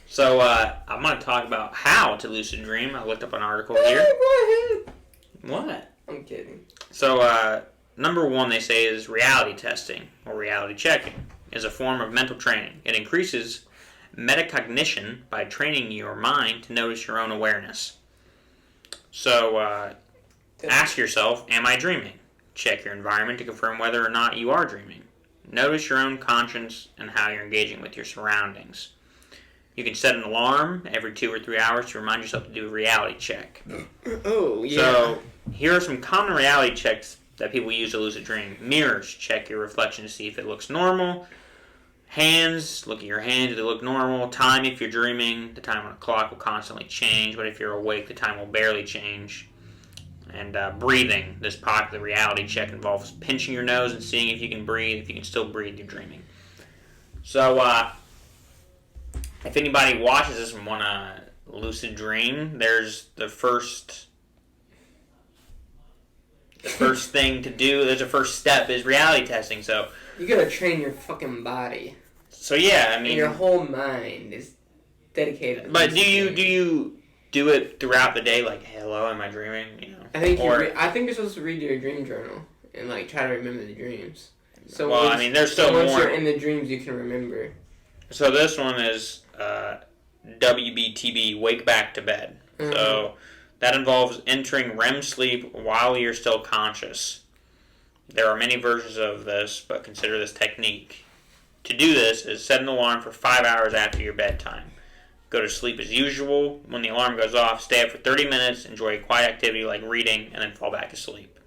Speaker 2: So, I'm going to talk about how to lucid dream. I looked up an article here.
Speaker 1: Go ahead.
Speaker 2: What?
Speaker 1: I'm kidding.
Speaker 2: So, number 1 they say is reality testing, or reality checking, is a form of mental training. It increases metacognition by training your mind to notice your own awareness. So, ask yourself, am I dreaming? Check your environment to confirm whether or not you are dreaming. Notice your own conscience and how you're engaging with your surroundings. You can set an alarm every 2 or 3 hours to remind yourself to do a reality check.
Speaker 1: Oh, yeah.
Speaker 2: So, here are some common reality checks that people use to lucid dream. Mirrors, check your reflection to see if it looks normal. Hands, look at your hands, do they look normal? Time, if you're dreaming, the time on a clock will constantly change, but if you're awake, the time will barely change. And breathing, this popular reality check involves pinching your nose and seeing if you can breathe. If you can still breathe, you're dreaming. So, if anybody watches this and want to lucid dream, there's the first thing to do, there's a first step is reality testing. So
Speaker 1: You gotta train your fucking body.
Speaker 2: So yeah, I mean,
Speaker 1: and your whole mind is dedicated.
Speaker 2: But do you do it throughout the day? Like, hello, am I dreaming? You know.
Speaker 1: I think I think you're supposed to read your dream journal and like try to remember the dreams. So
Speaker 2: well, I mean, there's still
Speaker 1: once
Speaker 2: more.
Speaker 1: Once you're in the dreams, you can remember.
Speaker 2: So this one is WBTB, Wake Back to Bed. Mm-hmm. So that involves entering REM sleep while you're still conscious. There are many versions of this, but consider this technique. To do this is set an alarm for 5 hours after your bedtime. Go to sleep as usual. When the alarm goes off, stay up for 30 minutes, enjoy a quiet activity like reading, and then fall back asleep.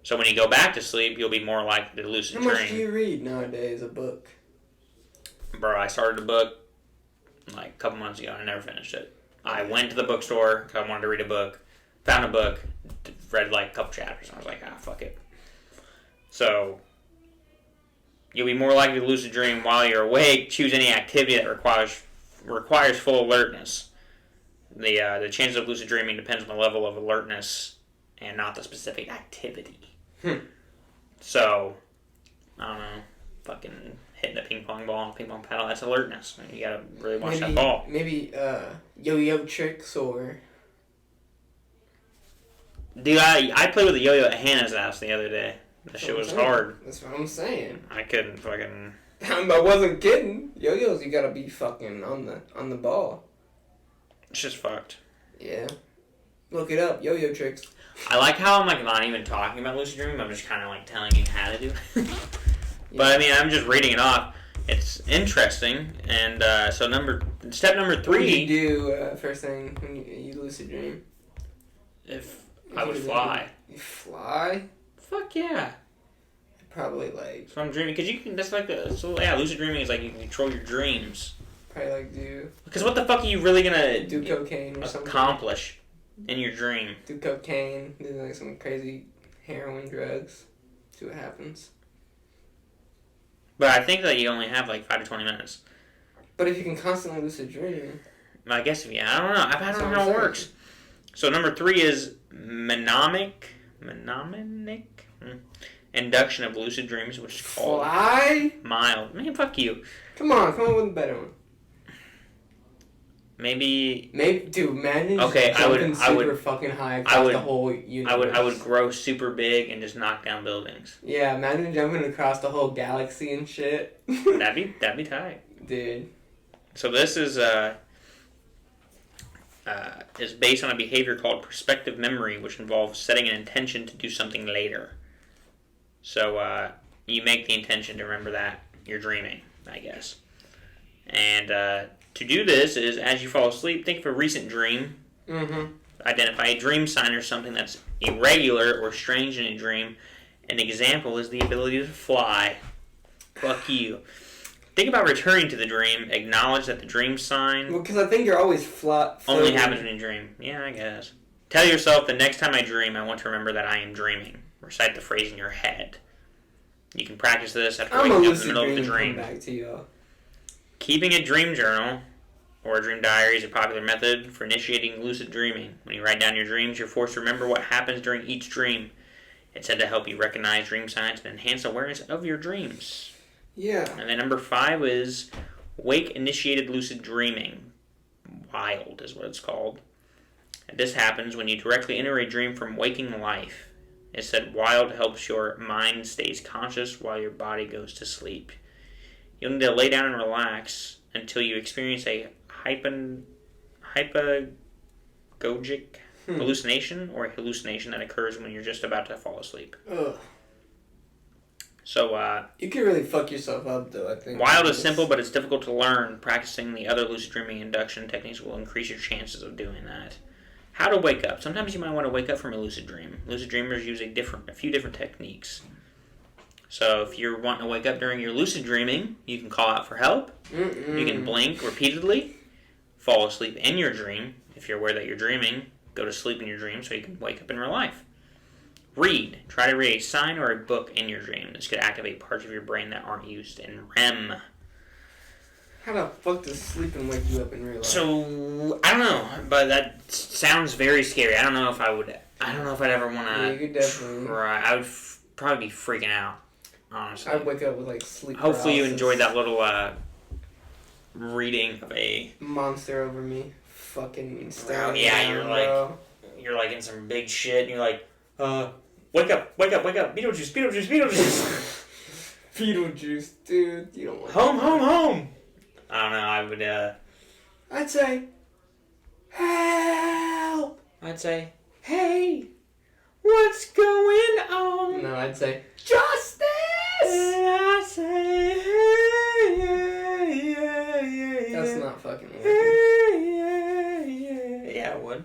Speaker 2: So when you go back to sleep, you'll be more likely to lucid dream.
Speaker 1: How much do you read nowadays, a book?
Speaker 2: Bro, I started a book like a couple months ago. I never finished it. I went to the bookstore because I wanted to read a book. Found a book. Read like a couple chapters. And I was like, fuck it. So you'll be more likely to lucid dream while you're awake. Choose any activity that requires full alertness. The chances of lucid dreaming depends on the level of alertness and not the specific activity. So, I don't know, fucking hitting a ping pong ball on a ping pong paddle, that's alertness. You gotta really watch that ball.
Speaker 1: Maybe yo-yo tricks or...
Speaker 2: Dude, I played with a yo-yo at Hannah's house the other day. That shit was hard.
Speaker 1: That's what I'm saying.
Speaker 2: I couldn't fucking...
Speaker 1: I wasn't kidding. Yo-yos, you gotta be fucking on the ball.
Speaker 2: It's just fucked.
Speaker 1: Yeah. Look it up. Yo-yo tricks.
Speaker 2: I like how I'm like not even talking about lucid dreaming. I'm just kind of like telling you how to do it. But I mean, I'm just reading it off. It's interesting. And so step number 3.
Speaker 1: What do you do first thing when you lucid dream?
Speaker 2: If I would fly.
Speaker 1: You fly?
Speaker 2: Fuck yeah.
Speaker 1: Probably like...
Speaker 2: So I'm dreaming, because you can, that's like, lucid dreaming is like you can control your dreams.
Speaker 1: Probably like do...
Speaker 2: Because what the fuck are you really gonna...
Speaker 1: Do cocaine or something.
Speaker 2: Accomplish in your dream?
Speaker 1: Do cocaine, do like some crazy heroin drugs. See what happens.
Speaker 2: But I think that you only have like 5 to 20 minutes.
Speaker 1: But if you can constantly lucid dream...
Speaker 2: I guess if you... I don't know. I don't know how it works. So number 3 is mnemonic induction of lucid dreams, which is called...
Speaker 1: Fly?
Speaker 2: Mild. Man, fuck you.
Speaker 1: Come on with a better one.
Speaker 2: Maybe,
Speaker 1: dude, imagine super fucking high across the whole universe.
Speaker 2: I would grow super big and just knock down buildings.
Speaker 1: Yeah, imagine jumping across the whole galaxy and shit.
Speaker 2: that'd be tight,
Speaker 1: dude.
Speaker 2: So this is based on a behavior called perspective memory, which involves setting an intention to do something later. So you make the intention to remember that you're dreaming, I guess. And to do this is, as you fall asleep, think of a recent dream. Mm-hmm. Identify a dream sign or something that's irregular or strange in a dream. An example is the ability to fly. Fuck you. Think about returning to the dream. Acknowledge that the dream sign...
Speaker 1: Well, because I think you're always
Speaker 2: only happens in a dream. Yeah, I guess. Tell yourself, the next time I dream, I want to remember that I am dreaming. Recite the phrase in your head. You can practice this after waking up in the middle of the dream.
Speaker 1: Back to you.
Speaker 2: Keeping a dream journal or a dream diary is a popular method for initiating lucid dreaming. When you write down your dreams, you're forced to remember what happens during each dream. It's said to help you recognize dream signs and enhance awareness of your dreams.
Speaker 1: Yeah.
Speaker 2: And then number 5 is wake-initiated lucid dreaming. Wild is what it's called. And this happens when you directly enter a dream from waking life. It's said wild helps your mind stays conscious while your body goes to sleep. You'll need to lay down and relax until you experience a hypnagogic hallucination or a hallucination that occurs when you're just about to fall asleep.
Speaker 1: Ugh.
Speaker 2: So,
Speaker 1: you can really fuck yourself up, though, I think.
Speaker 2: Wild is simple, but it's difficult to learn. Practicing the other lucid dreaming induction techniques will increase your chances of doing that. How to wake up. Sometimes you might want to wake up from a lucid dream. Lucid dreamers use a few different techniques. So if you're wanting to wake up during your lucid dreaming, you can call out for help. You can blink repeatedly, fall asleep in your dream. If you're aware that you're dreaming, go to sleep in your dream so you can wake up in real life. Read. Try to read a sign or a book in your dream. This could activate parts of your brain that aren't used in REM.
Speaker 1: How the fuck does sleeping wake you up in real life?
Speaker 2: So, I don't know, but that sounds very scary. I don't know if I'd ever want to
Speaker 1: yeah, you could definitely
Speaker 2: try. I would probably be freaking out. honestly.
Speaker 1: I wake up with like sleep
Speaker 2: Hopefully you
Speaker 1: paralysis.
Speaker 2: enjoyed that little reading of a
Speaker 1: monster over me. Fucking staring.
Speaker 2: Oh, yeah,
Speaker 1: down,
Speaker 2: you're
Speaker 1: bro.
Speaker 2: You're like in some big shit, and you're like, wake up, Beetlejuice, Beetlejuice.
Speaker 1: Beetlejuice, dude. You don't want
Speaker 2: home. I don't know, I would,
Speaker 1: I'd say, help!
Speaker 2: I'd say, hey, what's going on?
Speaker 1: No, I'd say, justice!
Speaker 2: And I say, hey,
Speaker 1: That's not fucking working.
Speaker 2: Yeah, it would.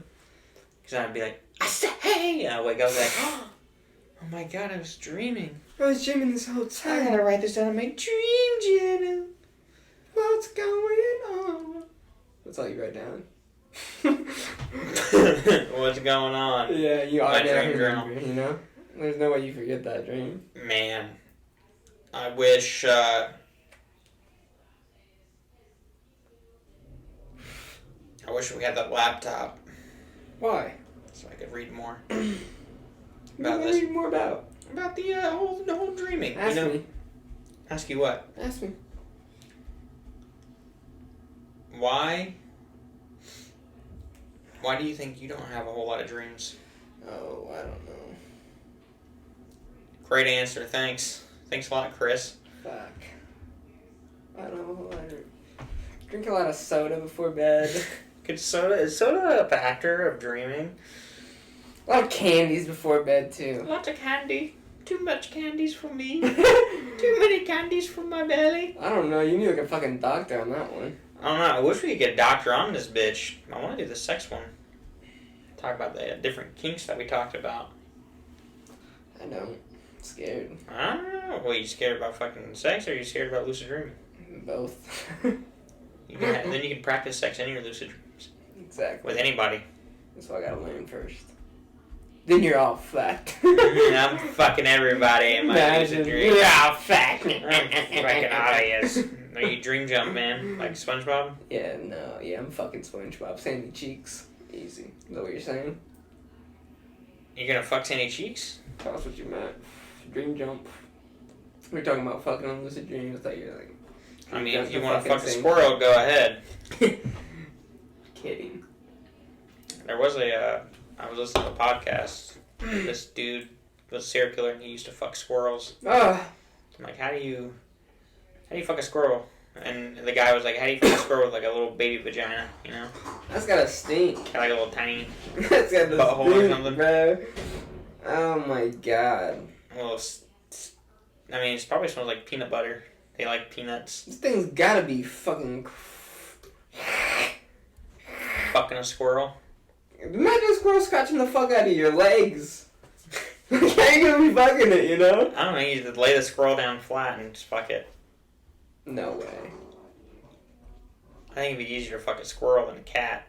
Speaker 2: Because I'd be like, I say, hey! And I'd wake up like, oh my god, I was dreaming.
Speaker 1: I was dreaming this whole
Speaker 2: I
Speaker 1: time.
Speaker 2: gotta write this down in my dream journal.
Speaker 1: What's going on? That's all you write down.
Speaker 2: What's going on?
Speaker 1: Yeah, you
Speaker 2: My
Speaker 1: automatically
Speaker 2: dream journal.
Speaker 1: remember, you know? There's no way you forget that dream.
Speaker 2: Man, I wish, we had that laptop
Speaker 1: Why?
Speaker 2: so I could read more
Speaker 1: What
Speaker 2: about
Speaker 1: do you
Speaker 2: this.
Speaker 1: read more about?
Speaker 2: About the whole dreaming.
Speaker 1: Ask me.
Speaker 2: Ask you what?
Speaker 1: Ask me.
Speaker 2: Why do you think you don't have a whole lot of dreams?
Speaker 1: Oh, I don't know.
Speaker 2: Great answer. Thanks. Thanks a lot, Chris.
Speaker 1: Fuck. I don't know. I drink a lot of soda before bed.
Speaker 2: Is soda a factor of dreaming?
Speaker 1: A lot of candies before bed, too.
Speaker 2: Lots of candy. Too much candies for me. Too many candies for my belly.
Speaker 1: I don't know. You need like a fucking doctor on that one.
Speaker 2: I don't know. I wish we could get a doctor on this bitch. I want to do the sex one. Talk about the different kinks that we talked about.
Speaker 1: I don't. I'm scared.
Speaker 2: I don't know. Well, you scared about fucking sex, or are you scared about lucid dreaming?
Speaker 1: Both.
Speaker 2: Then you can practice sex in your lucid dreams.
Speaker 1: Exactly.
Speaker 2: With anybody.
Speaker 1: That's what I gotta learn first. Then you're all fucked.
Speaker 2: I'm fucking everybody in my lucid dreams.
Speaker 1: You're all fucked.
Speaker 2: Fucking obvious. Are you dream jump, man? Like SpongeBob?
Speaker 1: Yeah, no. Yeah, I'm fucking SpongeBob. Sandy cheeks. Easy. Is that what you're saying?
Speaker 2: You're gonna fuck Sandy Cheeks?
Speaker 1: That's what you meant. Dream jump. We're talking about fucking on lucid dreams. I thought you were like...
Speaker 2: I mean, if you
Speaker 1: want
Speaker 2: want to fuck a squirrel, go ahead.
Speaker 1: Kidding.
Speaker 2: There was I was listening to a podcast. This dude was a serial killer and he used to fuck squirrels.
Speaker 1: Ah.
Speaker 2: I'm like, how do you fuck a squirrel? And the guy was like, how do you fuck a squirrel with like a little baby vagina, you know?
Speaker 1: That's gotta stink.
Speaker 2: Like a little tiny
Speaker 1: That's gotta
Speaker 2: butthole or
Speaker 1: stink,
Speaker 2: something.
Speaker 1: bro. Oh my god.
Speaker 2: Well, I mean, it probably smells like peanut butter. They like peanuts.
Speaker 1: This thing's gotta be fucking...
Speaker 2: Fucking a squirrel.
Speaker 1: Imagine a squirrel scratching the fuck out of your legs. How you gonna be fucking it, you know?
Speaker 2: I don't know, you just lay the squirrel down flat and just fuck it.
Speaker 1: No way.
Speaker 2: I think it'd be easier to fuck a squirrel than a cat.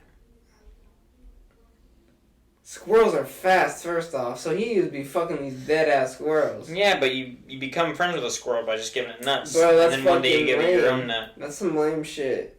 Speaker 1: Squirrels are fast, first off, so he used to be fucking these dead-ass squirrels.
Speaker 2: Yeah, but you become friends with a squirrel by just giving it nuts.
Speaker 1: Bro, that's
Speaker 2: and then one day you give it your
Speaker 1: lame.
Speaker 2: own nut.
Speaker 1: That's some lame shit.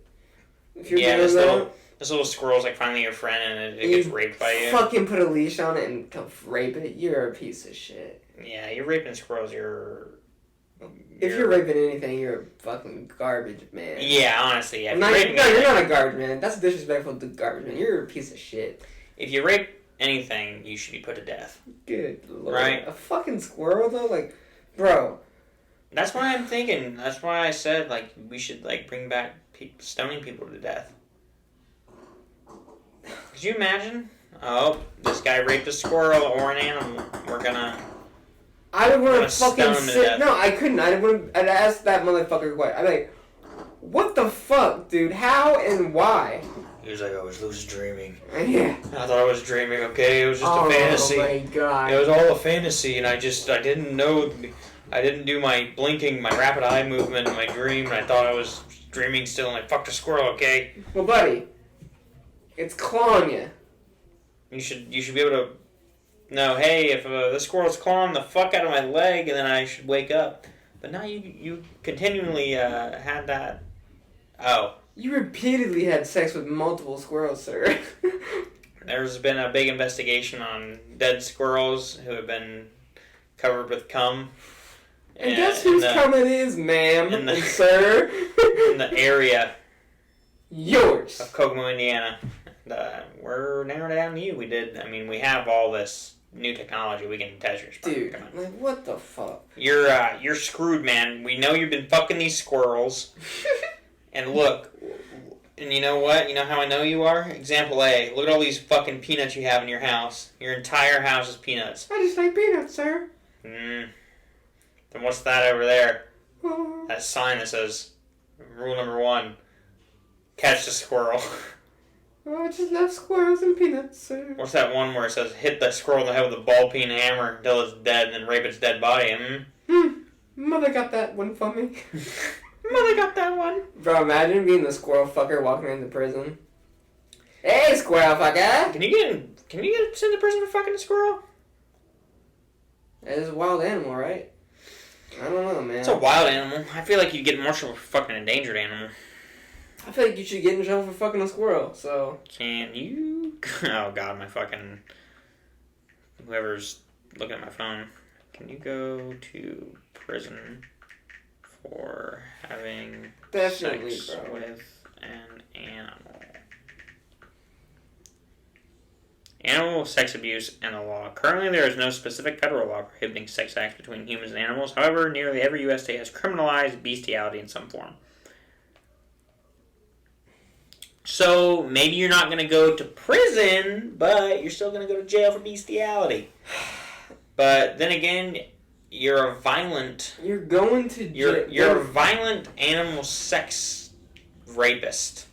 Speaker 1: If you're
Speaker 2: Yeah,
Speaker 1: doing that,
Speaker 2: this little squirrel's like finally your friend and it gets raped by you.
Speaker 1: fucking put a leash on it and come rape it, you're a piece of shit.
Speaker 2: Yeah, you're raping squirrels,
Speaker 1: If you're raping anything, you're a fucking garbage man.
Speaker 2: Yeah, honestly, yeah.
Speaker 1: You're not a garbage man. That's disrespectful to garbage man. You're a piece of shit.
Speaker 2: If you rape anything, you should be put to death.
Speaker 1: Good lord.
Speaker 2: Right?
Speaker 1: A fucking squirrel, though? Like, bro.
Speaker 2: That's why I'm thinking. That's why I said, like, we should, like, bring back stoning people to death. Could you imagine? Oh, this guy raped a squirrel or an animal. We're gonna...
Speaker 1: I would want to
Speaker 2: stone
Speaker 1: fucking
Speaker 2: him to
Speaker 1: sit...
Speaker 2: death.
Speaker 1: No, I couldn't. I'd ask that motherfucker what. I'd be like, what the fuck, dude? How and why?
Speaker 2: He was like, I was lucid dreaming.
Speaker 1: Yeah.
Speaker 2: I thought I was dreaming, okay? It was just a fantasy.
Speaker 1: Oh my god.
Speaker 2: It was all a fantasy, and I didn't know... I didn't do my blinking, my rapid eye movement in my dream, and I thought I was dreaming still, and I fucked a squirrel, okay?
Speaker 1: Well, buddy, it's clawing you.
Speaker 2: You should be able to know, hey, if the squirrel's clawing the fuck out of my leg, and then I should wake up. But now you continually had that. Oh.
Speaker 1: You repeatedly had sex with multiple squirrels, sir.
Speaker 2: There's been a big investigation on dead squirrels who have been covered with cum.
Speaker 1: And guess whose comment is, ma'am and sir?
Speaker 2: In the area.
Speaker 1: Yours.
Speaker 2: Of Kokomo, Indiana. We're narrowed down to you. We have all this new technology. We can test your sperm.
Speaker 1: Dude, like, what the fuck?
Speaker 2: You're screwed, man. We know you've been fucking these squirrels. And look, and you know what? You know how I know you are? Example A. Look at all these fucking peanuts you have in your house. Your entire house is peanuts.
Speaker 1: I just like peanuts, sir.
Speaker 2: Then what's that over there? That sign that says, rule number 1, catch the squirrel.
Speaker 1: I just love squirrels and peanuts, sir.
Speaker 2: What's that one where it says, hit the squirrel in the head with a ball-peen hammer until it's dead and then rape its dead body?
Speaker 1: Mother got that one for me.
Speaker 2: Mother got that one.
Speaker 1: Bro, imagine being the squirrel fucker walking into prison. Hey, squirrel fucker!
Speaker 2: Can you get sent to prison for fucking a squirrel?
Speaker 1: It's a wild animal, right? I don't know, man.
Speaker 2: It's a wild animal. I feel like you get more trouble for fucking an endangered animal.
Speaker 1: I feel like you should get in trouble for fucking a squirrel, so...
Speaker 2: Can you... Oh, God, my fucking... Whoever's looking at my phone. Can you go to prison for having
Speaker 1: Definitely,
Speaker 2: sex
Speaker 1: bro.
Speaker 2: with an animal? Animal sex abuse and the law. Currently, there is no specific federal law prohibiting sex acts between humans and animals. However, nearly every U.S. state has criminalized bestiality in some form. So, maybe you're not going to go to prison, but you're still going to go to jail for bestiality. But then again, you're a violent...
Speaker 1: You're going to jail.
Speaker 2: You're a violent animal sex rapist.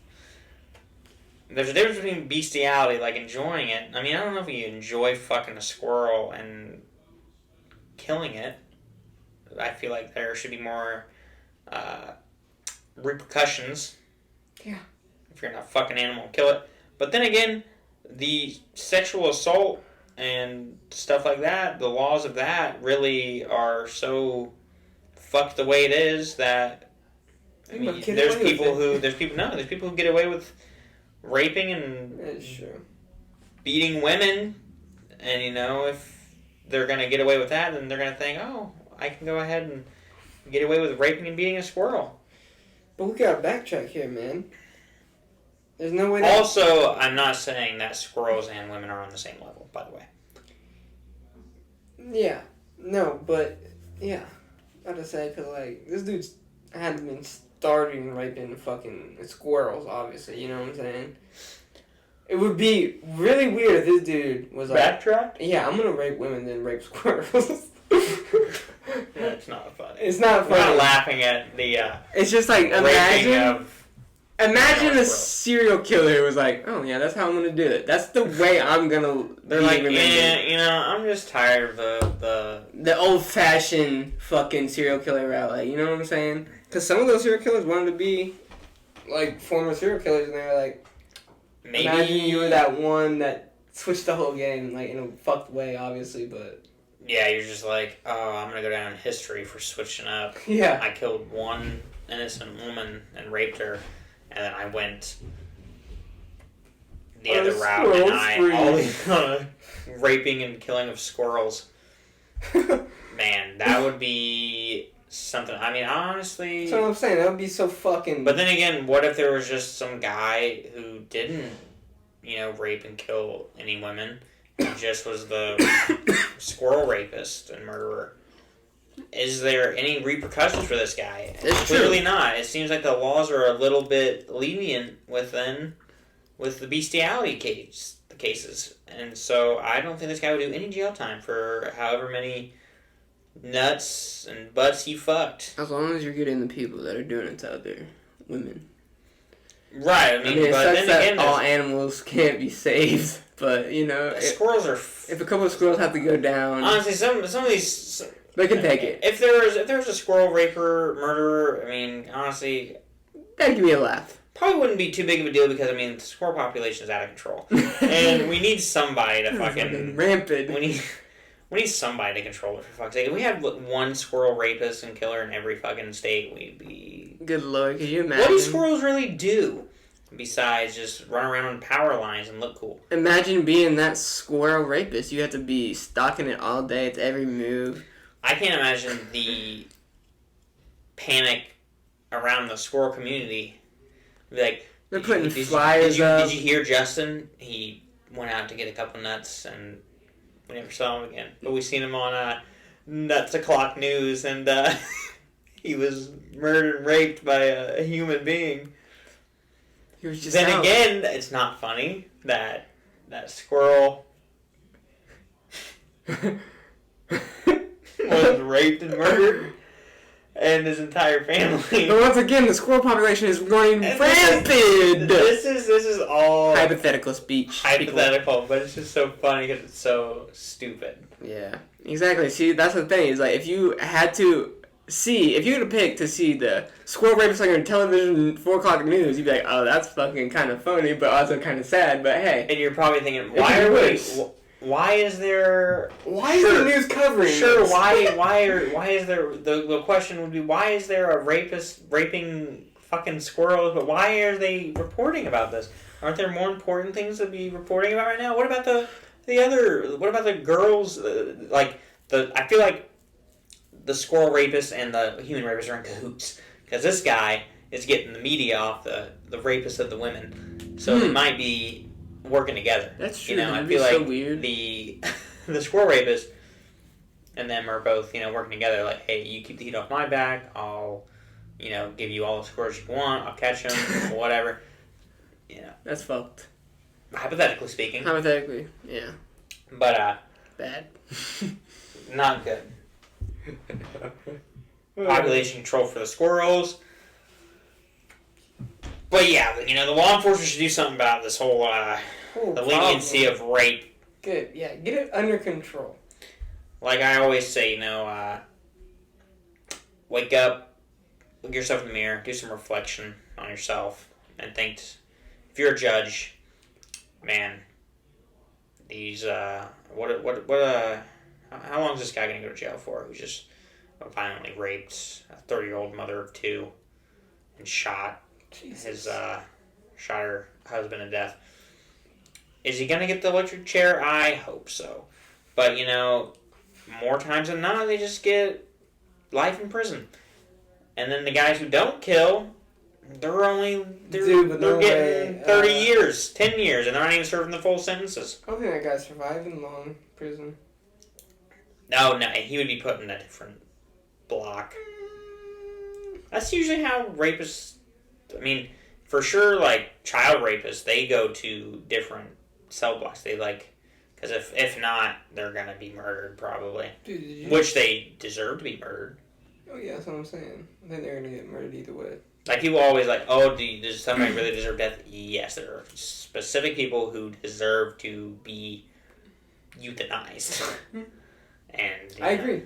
Speaker 2: There's a difference between bestiality, like enjoying it. I mean, I don't know if you enjoy fucking a squirrel and killing it. I feel like there should be more repercussions.
Speaker 1: Yeah.
Speaker 2: If you're not a fucking animal, kill it. But then again, the sexual assault and stuff like that, the laws of that really are so fucked the way it is that I mean, there's people who get away with raping and beating women, and you know, if they're gonna get away with that, then they're gonna think, oh, I can go ahead and get away with raping and beating a squirrel.
Speaker 1: But we gotta backtrack here, man. There's no way.
Speaker 2: Also, I'm not saying that squirrels and women are on the same level, by the way.
Speaker 1: Yeah, no, but yeah, I gotta say, cause like this dude's hadn't been starting raping fucking squirrels, obviously. You know what I'm saying? It would be really weird if this dude was like,
Speaker 2: backtrack.
Speaker 1: Yeah, I'm gonna rape women then rape squirrels.
Speaker 2: That's not funny.
Speaker 1: It's not funny.
Speaker 2: We're not laughing at the.
Speaker 1: It's just like Imagine a serial killer was like, oh yeah, that's how I'm gonna do it. That's the way I'm gonna.
Speaker 2: They're like, yeah, you know, I'm just tired of the
Speaker 1: old fashioned fucking serial killer route. Like, you know what I'm saying? Because some of those serial killers wanted to be like former serial killers, and they were like, maybe imagine you were that one that switched the whole game, like in a fucked way, obviously, but.
Speaker 2: Yeah, you're just like, oh, I'm gonna go down in history for switching up.
Speaker 1: Yeah.
Speaker 2: I killed one innocent woman and raped her. And then I went the other route, and raping and killing of squirrels. Man, that would be something. I mean, honestly...
Speaker 1: That's what I'm saying. That would be so fucking...
Speaker 2: But then again, what if there was just some guy who didn't, you know, rape and kill any women? He just was the squirrel rapist and murderer. Is there any repercussions for this guy?
Speaker 1: It's
Speaker 2: clearly not. It seems like the laws are a little bit lenient with the bestiality cases. And so I don't think this guy would do any jail time for however many nuts and butts he fucked.
Speaker 1: As long as you're getting the people that are doing it out there. Women.
Speaker 2: Right, I mean
Speaker 1: it
Speaker 2: but
Speaker 1: sucks
Speaker 2: then
Speaker 1: that
Speaker 2: again...
Speaker 1: all animals can't be saved, but, you know...
Speaker 2: Squirrels are...
Speaker 1: If a couple of squirrels have to go down...
Speaker 2: Honestly, some of these...
Speaker 1: They can take it.
Speaker 2: If there was a squirrel raper, murderer, I mean, honestly...
Speaker 1: That'd give me a laugh.
Speaker 2: Probably wouldn't be too big of a deal because, I mean, the squirrel population is out of control. And we need somebody to fucking...
Speaker 1: Rampant.
Speaker 2: We need somebody to control it, for fuck's sake. If we had one squirrel rapist and killer in every fucking state, we'd be...
Speaker 1: Good lord, could you imagine?
Speaker 2: What do squirrels really do? Besides just run around on power lines and look cool.
Speaker 1: Imagine being that squirrel rapist. You have to be stalking it all day. It's every move.
Speaker 2: I can't imagine the panic around the squirrel community. Like,
Speaker 1: they're putting flyers up.
Speaker 2: Did you hear Justin? He went out to get a couple nuts, and we never saw him again. But we seen him on Nuts O'Clock News, and he was murdered and raped by a human being.
Speaker 1: He was just
Speaker 2: then
Speaker 1: out.
Speaker 2: again, it's not funny that squirrel was raped and murdered, and his entire family.
Speaker 1: But once again, the squirrel population is going rampant.
Speaker 2: This is all
Speaker 1: hypothetical speech.
Speaker 2: Hypothetical, but it's just so funny because it's so stupid.
Speaker 1: Yeah, exactly. See, that's the thing. Is like if you had to pick to see the squirrel rapist on your television 4:00 news, you'd be like, oh, that's fucking kind of funny, but also kind of sad. But hey,
Speaker 2: and you're probably thinking, why is the news covering? Sure, this? why is there the question would be, why is there a rapist raping fucking squirrels? But why are they reporting about this? Aren't there more important things to be reporting about right now? What about the girls? I feel like the squirrel rapist and the human rapist are in cahoots, because this guy is getting the media off the rapist of the women, so they might be working together.
Speaker 1: That's true.
Speaker 2: I feel like
Speaker 1: so weird.
Speaker 2: the squirrel rapist and them are both working together. Like, hey, you keep the heat off my back. I'll give you all the squirrels you want. I'll catch them, whatever.
Speaker 1: That's fucked.
Speaker 2: Hypothetically speaking.
Speaker 1: Hypothetically, yeah.
Speaker 2: But
Speaker 1: bad.
Speaker 2: Not good. Population control for the squirrels. But yeah, the law enforcement should do something about this whole the leniency of rape.
Speaker 1: Good, yeah, get it under control.
Speaker 2: Like I always say, wake up, look yourself in the mirror, do some reflection on yourself, and think, if you're a judge, man, these how long is this guy gonna go to jail for? Who just violently raped a 30-year-old mother of two and shot her husband to death? Is he gonna get the electric chair? I hope so. But more times than not, they just get life in prison. And then the guys who don't kill, they're getting 30 years, 10 years, and they're not even serving the full sentences.
Speaker 1: I don't think that guy survived in long prison.
Speaker 2: No, he would be put in a different block. That's usually how rapists, for sure, like, child rapists, they go to different cell blocks. They, because if not, they're going to be murdered, probably.
Speaker 1: Dude,
Speaker 2: which they deserve to be murdered.
Speaker 1: Oh, yeah, that's what I'm saying. I think they're going to get murdered either way.
Speaker 2: Like, people always does somebody really deserve death? Yes, there are specific people who deserve to be euthanized. And
Speaker 1: I agree.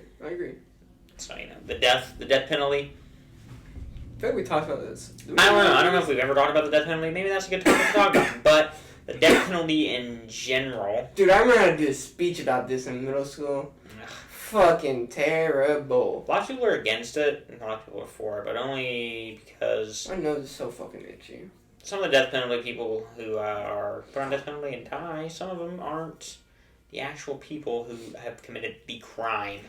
Speaker 2: So, the death penalty.
Speaker 1: I feel like we talked about this.
Speaker 2: I don't know if we've ever talked about the death penalty. Maybe that's a good topic to talk about. But the death penalty in general.
Speaker 1: Dude, I remember how to do a speech about this in middle school. Fucking terrible.
Speaker 2: A lot of people are against it, and a lot of people are for it, but only because
Speaker 1: my nose is so fucking itchy.
Speaker 2: Some of the death penalty people who are put on death penalty and die, some of them aren't the actual people who have committed the crime.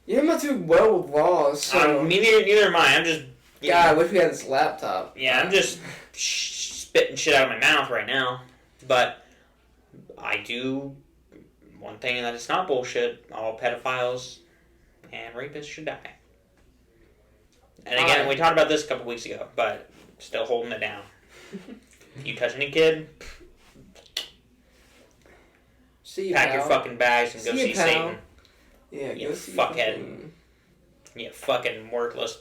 Speaker 1: Yeah, I'm not too well with laws, so...
Speaker 2: Neither am I. I'm just...
Speaker 1: God, I wish we had this laptop.
Speaker 2: Yeah, I'm just spitting shit out of my mouth right now. But I do... One thing that is not bullshit, all pedophiles and rapists should die. And again, we talked about this a couple weeks ago, but still holding it down. If you touch any kid, pack your fucking bags and go see Satan.
Speaker 1: Yeah,
Speaker 2: you fuckhead. You fucking worthless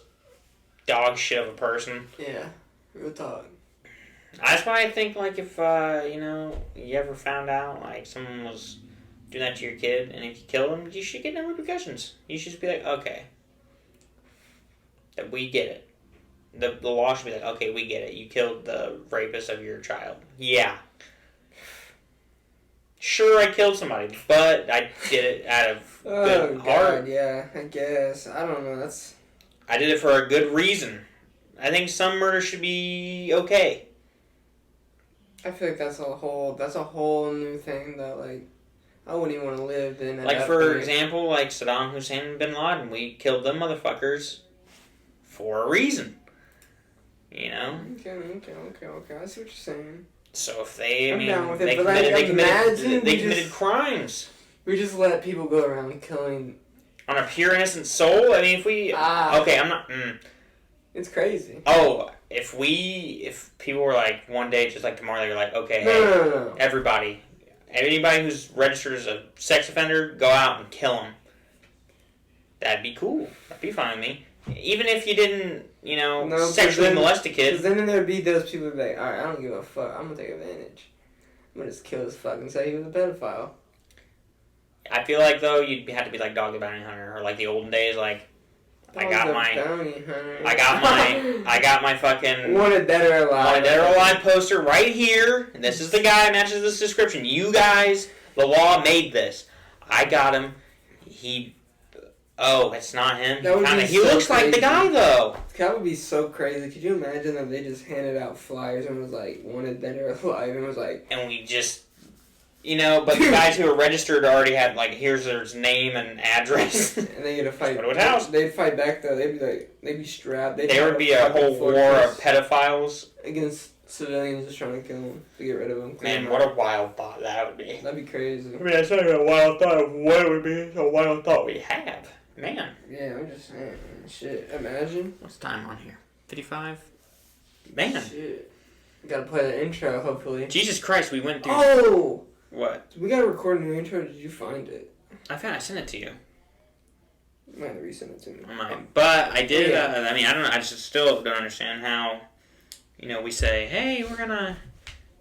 Speaker 2: dog shit of a person.
Speaker 1: Yeah, real talk.
Speaker 2: That's why I think, if, you ever found out, someone was doing that to your kid, and if you kill them, you should get no repercussions. You should just be like, okay, that we get it. The law should be like, okay, we get it. You killed the rapist of your child. Yeah. Sure, I killed somebody, but I did it out of good heart.
Speaker 1: Yeah, I guess. I don't know,
Speaker 2: I did it for a good reason. I think some murder should be okay.
Speaker 1: I feel like that's a whole new thing that, I wouldn't even want to live then.
Speaker 2: Like, for example, like Saddam Hussein and Bin Laden, we killed them motherfuckers for a reason. You know?
Speaker 1: Okay. I see what you're saying.
Speaker 2: So if they,
Speaker 1: I'm down with it,
Speaker 2: they
Speaker 1: but
Speaker 2: committed crimes.
Speaker 1: We just let people go around killing...
Speaker 2: On a pure innocent soul? I mean, if we... okay, I'm not...
Speaker 1: It's crazy.
Speaker 2: Oh, if people were like, one day, just like tomorrow, they were like, okay,
Speaker 1: No.
Speaker 2: Everybody, anybody who's registered as a sex offender, go out and kill them. That'd be cool. That'd be fine with me. Even if you didn't, sexually molest a kid.
Speaker 1: Because then there'd be those people who'd be like, alright, I don't give a fuck. I'm going to take advantage. I'm going to just kill this fuck and say he was a pedophile.
Speaker 2: I feel like, though, you'd have to be like Dog the Bounty Hunter, or like the olden days, like, I got my fucking
Speaker 1: Wanted Dead or
Speaker 2: Alive poster right here, and this is the guy, matches this description. You guys, the law made this. I got him. It's not him. He looks like the guy, though.
Speaker 1: That would be so crazy. Could you imagine that they just handed out flyers and was like, Wanted Dead or Alive, and was like...
Speaker 2: And we just... but the guys who were registered already had, like, here's their name and address.
Speaker 1: And they get to fight.
Speaker 2: Go to his house.
Speaker 1: They'd fight back, though. They'd be strapped.
Speaker 2: There would be a whole war of pedophiles.
Speaker 1: Against civilians just trying to kill them, to get rid of them.
Speaker 2: Man, what a wild thought that would be.
Speaker 1: That'd be crazy.
Speaker 2: I mean, it's not even a wild thought of what it would be. It's a wild thought we have. Man.
Speaker 1: Yeah, I'm just saying. Shit, imagine.
Speaker 2: What's time on here? 55? Man.
Speaker 1: Shit. We gotta play the intro, hopefully.
Speaker 2: Jesus Christ, we went through...
Speaker 1: Oh!
Speaker 2: What?
Speaker 1: We gotta record a new intro. Did you find it?
Speaker 2: I sent it to you.
Speaker 1: You might have resent it to me.
Speaker 2: But I did, I mean, I don't know, I just still don't understand how, we say, hey, we're gonna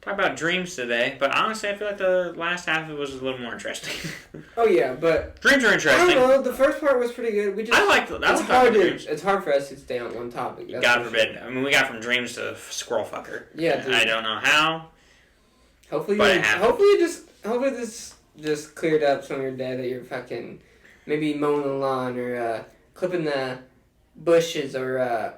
Speaker 2: talk about dreams today, but honestly, I feel like the last half of it was a little more interesting.
Speaker 1: Oh, yeah, but...
Speaker 2: Dreams are interesting.
Speaker 1: I don't know, the first part was pretty good. It's hard for us to stay on one topic.
Speaker 2: God forbid. Sure. I mean, we got from dreams to squirrel fucker.
Speaker 1: Yeah, dude.
Speaker 2: I don't know how.
Speaker 1: Hopefully this just cleared up some of your day that you're fucking maybe mowing the lawn or clipping the bushes or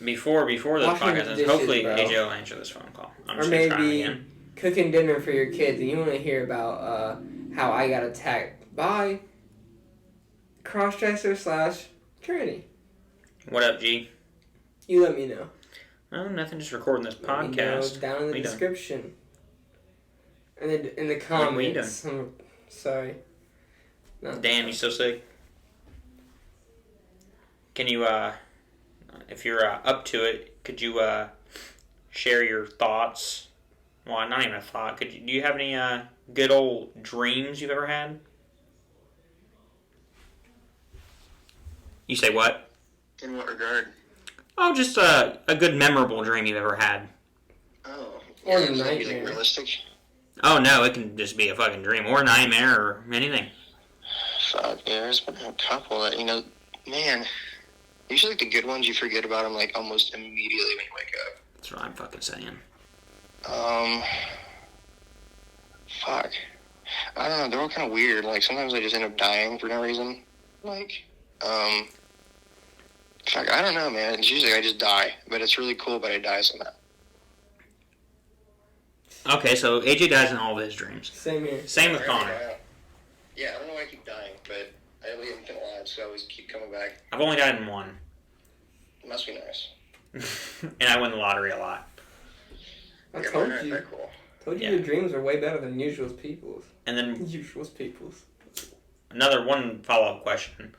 Speaker 2: before the podcast. Hopefully AJ will answer this phone call.
Speaker 1: Or maybe cooking dinner for your kids and you want to hear about how I got attacked by crossdresser / tranny.
Speaker 2: What up, G?
Speaker 1: You let me know.
Speaker 2: Oh, nothing. Just recording this podcast.
Speaker 1: Down in the description. And then in the comments. I'm sorry. No.
Speaker 2: Damn, you so sick. Can you, if you're up to it, could you share your thoughts? Well, not even a thought. Do you have any good old dreams you've ever had? You say what?
Speaker 3: In what regard?
Speaker 2: Oh, just a good memorable dream you've ever had.
Speaker 3: Oh.
Speaker 1: Or
Speaker 3: a
Speaker 1: nightmare.
Speaker 3: Like realistic?
Speaker 2: Oh, no, it can just be a fucking dream. Or a nightmare or anything.
Speaker 3: Fuck, yeah, there's been a couple that, man, usually like the good ones, you forget about them like almost immediately when you wake up.
Speaker 2: That's what I'm fucking saying.
Speaker 3: Fuck. I don't know, they're all kind of weird. Like, sometimes I just end up dying for no reason. Like, fuck, I don't know, man. It's usually I just die, but it's really cool, but I die somehow.
Speaker 2: Okay, so AJ dies in all of his dreams.
Speaker 1: Same here.
Speaker 2: Same with Connor.
Speaker 3: Yeah, I don't know why I keep dying, but I really haven't been alive, so I always keep coming back.
Speaker 2: I've only died in one.
Speaker 3: It must be nice.
Speaker 2: And I win the lottery a lot.
Speaker 1: I told you.
Speaker 3: Cool.
Speaker 1: Told you your dreams are way better than usual people's.
Speaker 2: And then
Speaker 1: usual people's.
Speaker 2: Another one follow-up question.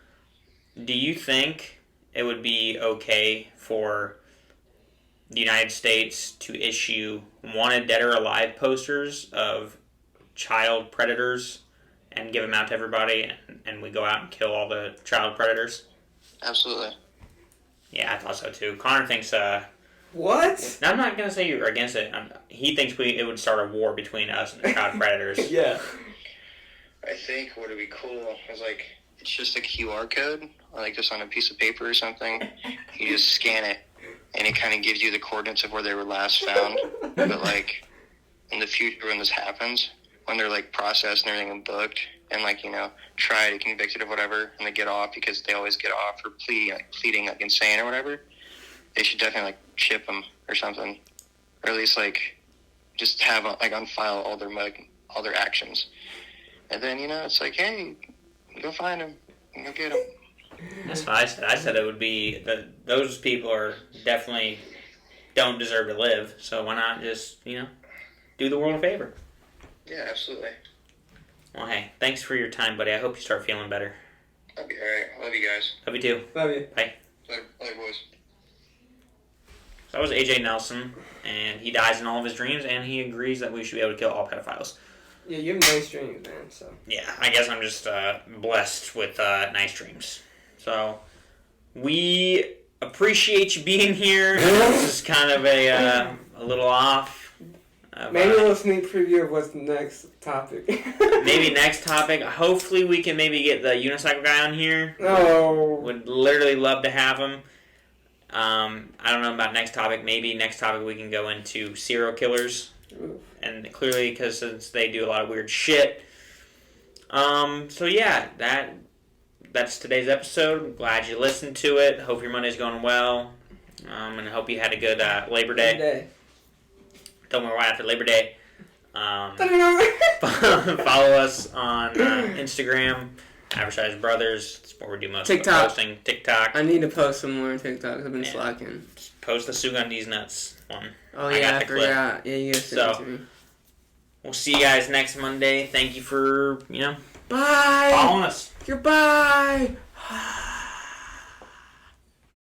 Speaker 2: Do you think it would be okay for the United States to issue wanted dead or alive posters of child predators and give them out to everybody and we go out and kill all the child predators?
Speaker 3: Absolutely.
Speaker 2: Yeah, I thought so too. Connor thinks
Speaker 1: what?
Speaker 2: Now, I'm not going to say you're against it. He thinks it would start a war between us and the child predators.
Speaker 1: Yeah.
Speaker 3: I think what would be cool is like, it's just a QR code, or like just on a piece of paper or something. You just scan it, and it kind of gives you the coordinates of where they were last found. But like, in the future when this happens, when they're like processed and everything and booked, and like, tried, convicted of whatever, and they get off because they always get off for pleading like insane or whatever, they should definitely like chip them or something, or at least like just have like on file all their actions. And then, it's like, hey, go find him. Go get him.
Speaker 2: That's what I said. I said it would be that those people are definitely don't deserve to live. So why not just, do the world a favor?
Speaker 3: Yeah, absolutely.
Speaker 2: Well, hey, thanks for your time, buddy. I hope you start feeling better.
Speaker 3: I'll be alright. Love you guys.
Speaker 2: Love you too.
Speaker 1: Love you.
Speaker 2: Bye.
Speaker 3: Love you, boys.
Speaker 2: So that was AJ Nelson, and he dies in all of his dreams, and he agrees that we should be able to kill all pedophiles.
Speaker 1: Yeah, you have nice dreams, man. So.
Speaker 2: Yeah, I guess I'm just blessed with nice dreams. So we appreciate you being here. This is kind of a little off.
Speaker 1: Maybe a little sneak preview of what's the next topic.
Speaker 2: Maybe next topic. Hopefully we can maybe get the unicycle guy on here.
Speaker 1: Oh.
Speaker 2: Would literally love to have him. I don't know about next topic. Maybe next topic we can go into serial killers.
Speaker 1: Oof.
Speaker 2: And clearly, because since they do a lot of weird shit. So yeah, that's today's episode. I'm glad you listened to it. Hope your Monday's going well. And I hope you had a good Labor Day. Don't worry, after Labor Day. Follow us on Instagram, Advertise Brothers. That's where we do most
Speaker 1: TikTok.
Speaker 2: of the posting. TikTok.
Speaker 1: I need to post some more on TikTok. I've been slacking.
Speaker 2: Just post the Sugandi's Nuts one.
Speaker 1: Oh, yeah, I forgot. Yeah, you guys sent it to me.
Speaker 2: We'll see you guys next Monday. Thank you for,
Speaker 1: Bye!
Speaker 2: following us.
Speaker 1: Goodbye!